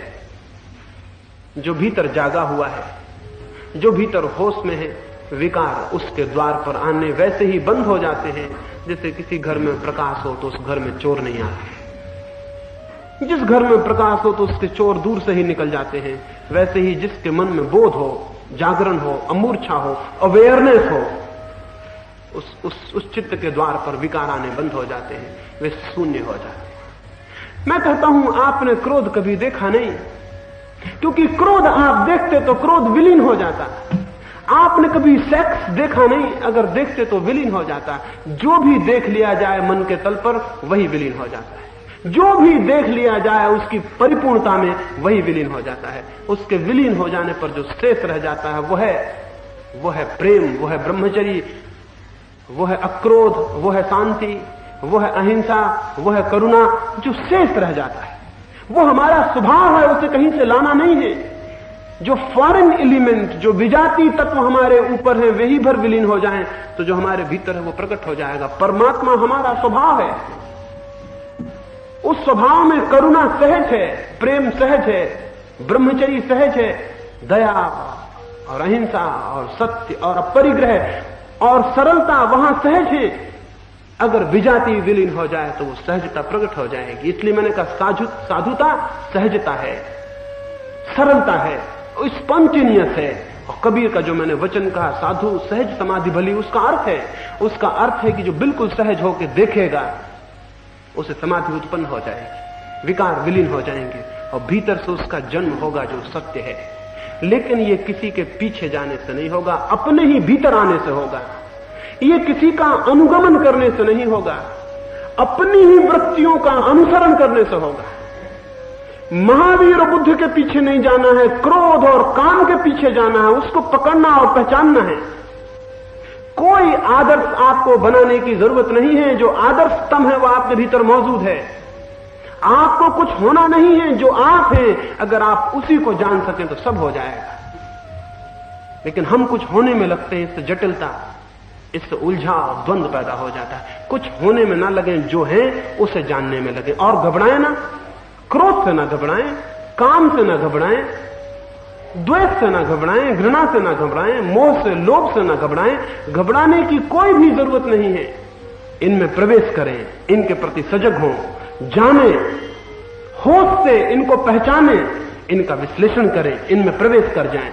Speaker 1: जो भीतर जागा हुआ है, जो भीतर होश में है, विकार उसके द्वार पर आने वैसे ही बंद हो जाते हैं जैसे किसी घर में प्रकाश हो तो उस घर में चोर नहीं आते। जिस घर में प्रकाश हो तो उसके चोर दूर से ही निकल जाते हैं। वैसे ही जिसके मन में बोध हो, जागरण हो, अमूर्छा हो, अवेयरनेस हो, उस चित्त के द्वार पर विकार आने बंद हो जाते हैं, वे शून्य हो जाते हैं। मैं कहता हूं, आपने क्रोध कभी देखा नहीं, क्योंकि क्रोध आप देखते तो क्रोध विलीन हो जाता। आपने कभी सेक्स देखा नहीं, अगर देखते तो विलीन हो जाता। जो भी देख लिया जाए मन के तल पर वही विलीन हो जाता है। जो भी देख लिया जाए उसकी परिपूर्णता में वही विलीन हो जाता है। उसके विलीन हो जाने पर जो शेष रह जाता है वो है प्रेम, वो है ब्रह्मचर्य, वो है अक्रोध, वो है शांति, वो है अहिंसा, वो है करुणा। जो शेष रह जाता है वो हमारा स्वभाव है, उसे कहीं से लाना नहीं है। जो फॉरेन एलिमेंट, जो विजाती तत्व हमारे ऊपर है, वही भर विलीन हो जाएं तो जो हमारे भीतर है वो प्रकट हो जाएगा। परमात्मा हमारा स्वभाव है, उस स्वभाव में करुणा सहज है, प्रेम सहज है, ब्रह्मचर्य सहज है, दया और अहिंसा और सत्य और अपरिग्रह और सरलता वहां सहज है। अगर विजाति विलीन हो जाए तो वो सहजता प्रकट हो जाएगी। इसलिए मैंने कहा साधुता सहजता है, सरलता है, स्पॉन्टेनियस है। और कबीर का जो मैंने वचन कहा, साधु सहज समाधि भली, उसका अर्थ है कि जो बिल्कुल सहज होकर देखेगा उसे समाधि उत्पन्न हो जाएगी, विकार विलीन हो जाएंगे और भीतर से उसका जन्म होगा जो सत्य है। लेकिन ये किसी के पीछे जाने से नहीं होगा, अपने ही भीतर आने से होगा। ये किसी का अनुगमन करने से नहीं होगा, अपनी ही वृत्तियों का अनुसरण करने से होगा। महावीर और बुद्ध के पीछे नहीं जाना है, क्रोध और काम के पीछे जाना है, उसको पकड़ना और पहचानना है। कोई आदर्श आपको बनाने की जरूरत नहीं है। जो आदर्शतम है वह आपके भीतर मौजूद है। आपको कुछ होना नहीं है, जो आप हैं अगर आप उसी को जान सकें तो सब हो जाएगा। लेकिन हम कुछ होने में लगते हैं, इससे जटिलता, इससे उलझा और द्वंद्व पैदा हो जाता है। कुछ होने में ना लगे, जो है उसे जानने में लगे। और घबराएं ना, क्रोध से ना घबराएं, काम से ना घबराएं, द्वेष से ना घबराएं, घृणा से ना घबराएं, मोह से, लोभ से ना घबराएं। घबराने की कोई भी जरूरत नहीं है। इनमें प्रवेश करें, इनके प्रति सजग हों, जाने, होश से इनको पहचाने, इनका विश्लेषण करें, इनमें प्रवेश कर जाएं।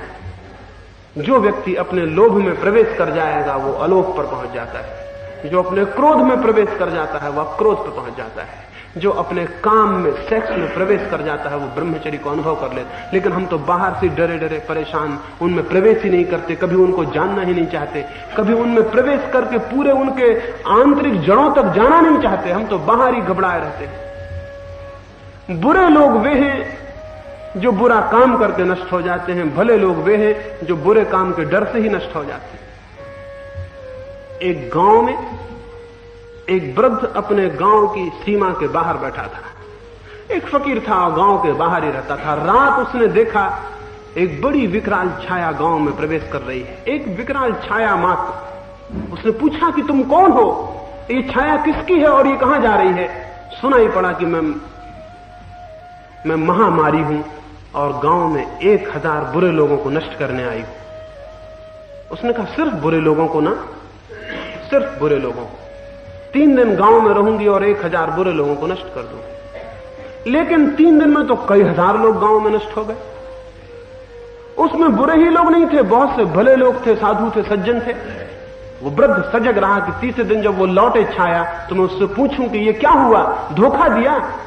Speaker 1: जो व्यक्ति अपने लोभ में प्रवेश कर जाएगा वो अलोभ पर पहुंच जाता है। जो अपने क्रोध में प्रवेश कर जाता है वह क्रोध पर पहुंच जाता है। जो अपने काम में, सेक्स में प्रवेश कर जाता है वो ब्रह्मचर्य को अनुभव कर लेता। लेकिन हम तो बाहर से डरे डरे परेशान, उनमें प्रवेश ही नहीं करते, कभी उनको जानना ही नहीं चाहते, कभी उनमें प्रवेश करके पूरे उनके आंतरिक जड़ों तक जाना नहीं चाहते। हम तो बाहर ही घबराए रहते हैं। बुरे लोग वे हैं जो बुरा काम करके नष्ट हो जाते हैं, भले लोग वे हैं जो बुरे काम के डर से ही नष्ट हो जाते हैं। एक गांव में एक वृद्ध अपने गांव की सीमा के बाहर बैठा था। एक फकीर था, गांव के बाहर ही रहता था। रात उसने देखा एक बड़ी विकराल छाया गांव में प्रवेश कर रही है, एक विकराल छाया मात्र। उसने पूछा कि तुम कौन हो, ये छाया किसकी है और ये कहां जा रही है? सुनाई पड़ा कि मैं महामारी हूं और गांव में 1000 बुरे लोगों को नष्ट करने आई हूं। उसने कहा सिर्फ बुरे लोगों को ना, सिर्फ बुरे लोगों को। 3 दिन गांव में रहूंगी और 1000 बुरे लोगों को नष्ट कर दूंगी। लेकिन 3 दिन में तो कई हजार लोग गांव में नष्ट हो गए। उसमें बुरे ही लोग नहीं थे, बहुत से भले लोग थे, साधु थे, सज्जन थे। वो वृद्ध सजग रहा कि तीसरे दिन जब वो लौटे छाया तो मैं उससे पूछूं कि ये क्या हुआ, धोखा दिया?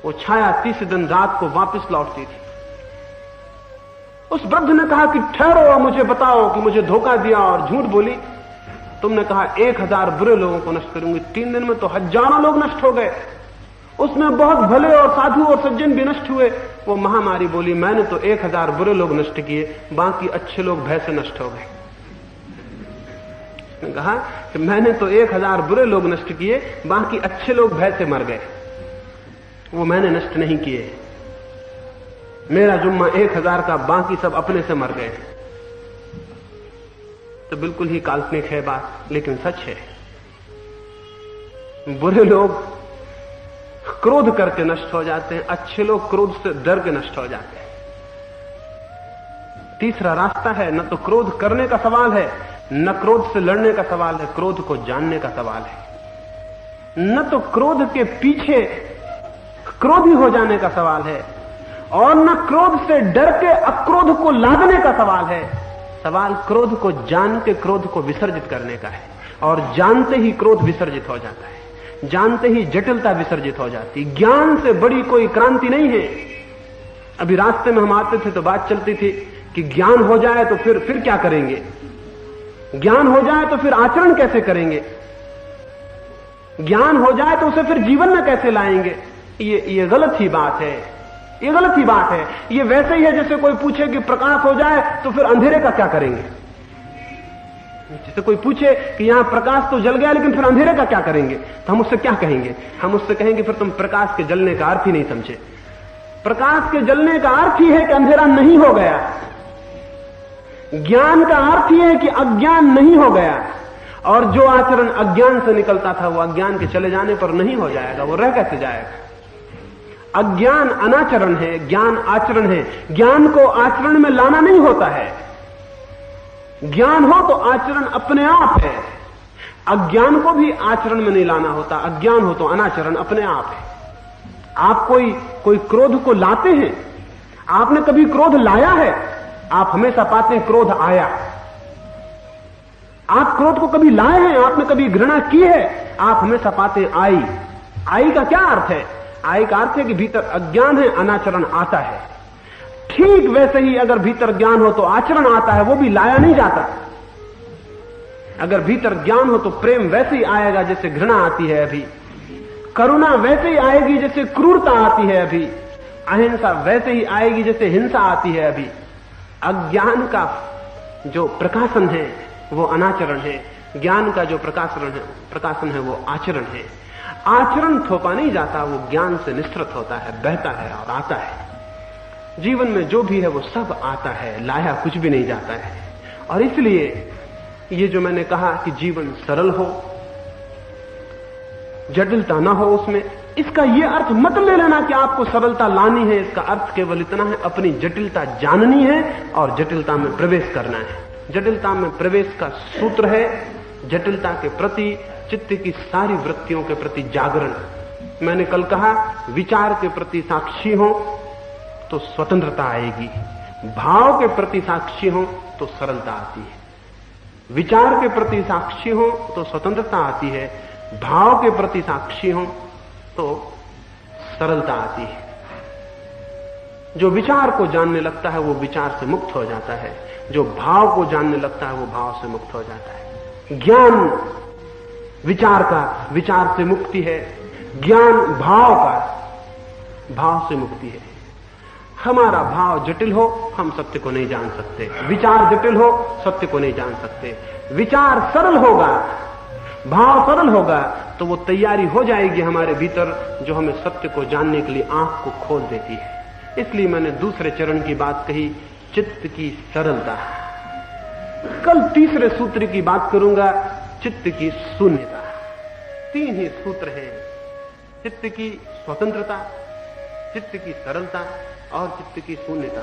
Speaker 1: वो छाया तीसरे दिन रात को वापस लौटती थी। उस वृद्ध ने कहा कि ठहरो और मुझे बताओ कि मुझे धोखा दिया और झूठ बोली। तुमने कहा 1000 बुरे लोगों को नष्ट करूंगी, 3 दिन में तो हजारों लोग नष्ट हो गए। उसमें बहुत भले और साधु और सज्जन भी नष्ट हुए। वो महामारी बोली मैंने तो 1000 बुरे लोग नष्ट किए, बाकी अच्छे लोग भय से नष्ट हो गए। उसने कहा कि मैंने तो 1000 बुरे लोग नष्ट किए, बाकी अच्छे लोग भय से मर गए। वो मैंने नष्ट नहीं किए, मेरा जुम्मा 1000 का, बाकी सब अपने से मर गए। तो बिल्कुल ही काल्पनिक है बात, लेकिन सच है। बुरे लोग क्रोध करके नष्ट हो जाते हैं, अच्छे लोग क्रोध से डर के नष्ट हो जाते हैं। तीसरा रास्ता है, न तो क्रोध करने का सवाल है, न क्रोध से लड़ने का सवाल है, क्रोध को जानने का सवाल है। न तो क्रोध के पीछे क्रोधी हो जाने का सवाल है और न क्रोध से डर के अक्रोध को लादने का सवाल है। सवाल क्रोध को जान के क्रोध को विसर्जित करने का है। और जानते ही क्रोध विसर्जित हो जाता है, जानते ही जटिलता विसर्जित हो जाती। ज्ञान से बड़ी कोई क्रांति नहीं है। अभी रास्ते में हम आते थे तो बात चलती थी कि ज्ञान हो जाए तो फिर क्या करेंगे, ज्ञान हो जाए तो फिर आचरण कैसे करेंगे, ज्ञान हो जाए तो उसे फिर जीवन में कैसे लाएंगे। ये गलत ही बात है, ये गलत ही बात है। ये वैसे ही है जैसे कोई पूछे कि प्रकाश हो जाए तो फिर अंधेरे का क्या करेंगे। जैसे कोई पूछे कि यहां प्रकाश तो जल गया लेकिन फिर अंधेरे का क्या करेंगे, तो हम उससे क्या कहेंगे? हम उससे कहेंगे फिर तुम प्रकाश के जलने का अर्थ ही नहीं समझे। प्रकाश के जलने का अर्थ ही है कि अंधेरा नहीं हो गया। ज्ञान का अर्थ ही है कि अज्ञान नहीं हो गया। और जो आचरण अज्ञान से निकलता था वो अज्ञान के चले जाने पर नहीं हो जाएगा, वो रह कैसे जाएगा। अज्ञान अनाचरण है, ज्ञान आचरण है। ज्ञान को आचरण में लाना नहीं होता है। ज्ञान हो तो आचरण अपने आप है, अज्ञान को भी आचरण में नहीं लाना होता। अज्ञान हो तो अनाचरण अपने आप है। आप कोई क्रोध को लाते हैं, आपने कभी क्रोध लाया है? आप हमेशा पाते हैं क्रोध आया। आप क्रोध को कभी लाए हैं? आपने कभी घृणा की है? आप हमेशा पाते हैं आई। आई का क्या अर्थ है? आई का अर्थ है कि भीतर अज्ञान है, अनाचरण आता है। ठीक वैसे ही अगर भीतर ज्ञान हो तो आचरण आता है, वो भी लाया नहीं जाता। अगर भीतर ज्ञान हो तो प्रेम वैसे ही आएगा जैसे घृणा आती है अभी, करुणा वैसे ही आएगी जैसे क्रूरता आती है अभी, अहिंसा वैसे ही आएगी जैसे हिंसा आती है अभी। अज्ञान का जो प्रकाशन है वो अनाचरण है, ज्ञान का जो प्रकाशन है वो आचरण है। आचरण थोपा नहीं जाता, वो ज्ञान से निस्तृत होता है, बहता है और आता है। जीवन में जो भी है वो सब आता है, लाया कुछ भी नहीं जाता है। और इसलिए ये जो मैंने कहा कि जीवन सरल हो, जटिलता ना हो उसमें, इसका यह अर्थ मत ले लेना कि आपको सरलता लानी है। इसका अर्थ केवल इतना है, अपनी जटिलता जाननी है और जटिलता में प्रवेश करना है। जटिलता में प्रवेश का सूत्र है जटिलता के प्रति चित्त की सारी वृत्तियों के प्रति जागरण। मैंने कल कहा विचार के प्रति साक्षी हो तो स्वतंत्रता आएगी, भाव के प्रति साक्षी हो तो सरलता आती है। विचार के प्रति साक्षी हो तो स्वतंत्रता आती है, भाव के प्रति साक्षी हो तो सरलता आती है। जो विचार को जानने लगता है वो विचार से मुक्त हो जाता है, जो भाव को जानने लगता है वो भाव से मुक्त हो जाता है। ज्ञान विचार का, विचार से मुक्ति है। ज्ञान भाव का, भाव से मुक्ति है। हमारा भाव जटिल हो हम सत्य को नहीं जान सकते, विचार जटिल हो सत्य को नहीं जान सकते। विचार सरल होगा, भाव सरल होगा तो वो तैयारी हो जाएगी हमारे भीतर जो हमें सत्य को जानने के लिए आंख को खोल देती है। इसलिए मैंने दूसरे चरण की बात कही, चित्त की सरलता। कल तीसरे सूत्र की बात करूंगा, चित्त की शून्यता। तीन ही सूत्र हैं, चित्त की स्वतंत्रता, चित्त की सरलता और चित्त की शून्यता।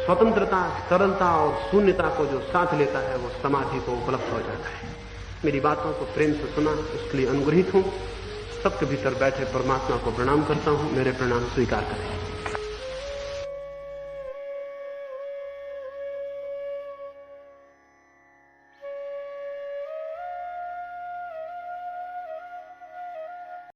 Speaker 1: स्वतंत्रता, सरलता और शून्यता को जो साथ लेता है वो समाधि को उपलब्ध हो जाता है। मेरी बातों को प्रेम से सुना इसलिए अनुग्रहित हूं। सबके भीतर बैठे परमात्मा को प्रणाम करता हूं, मेरे प्रणाम स्वीकार करें।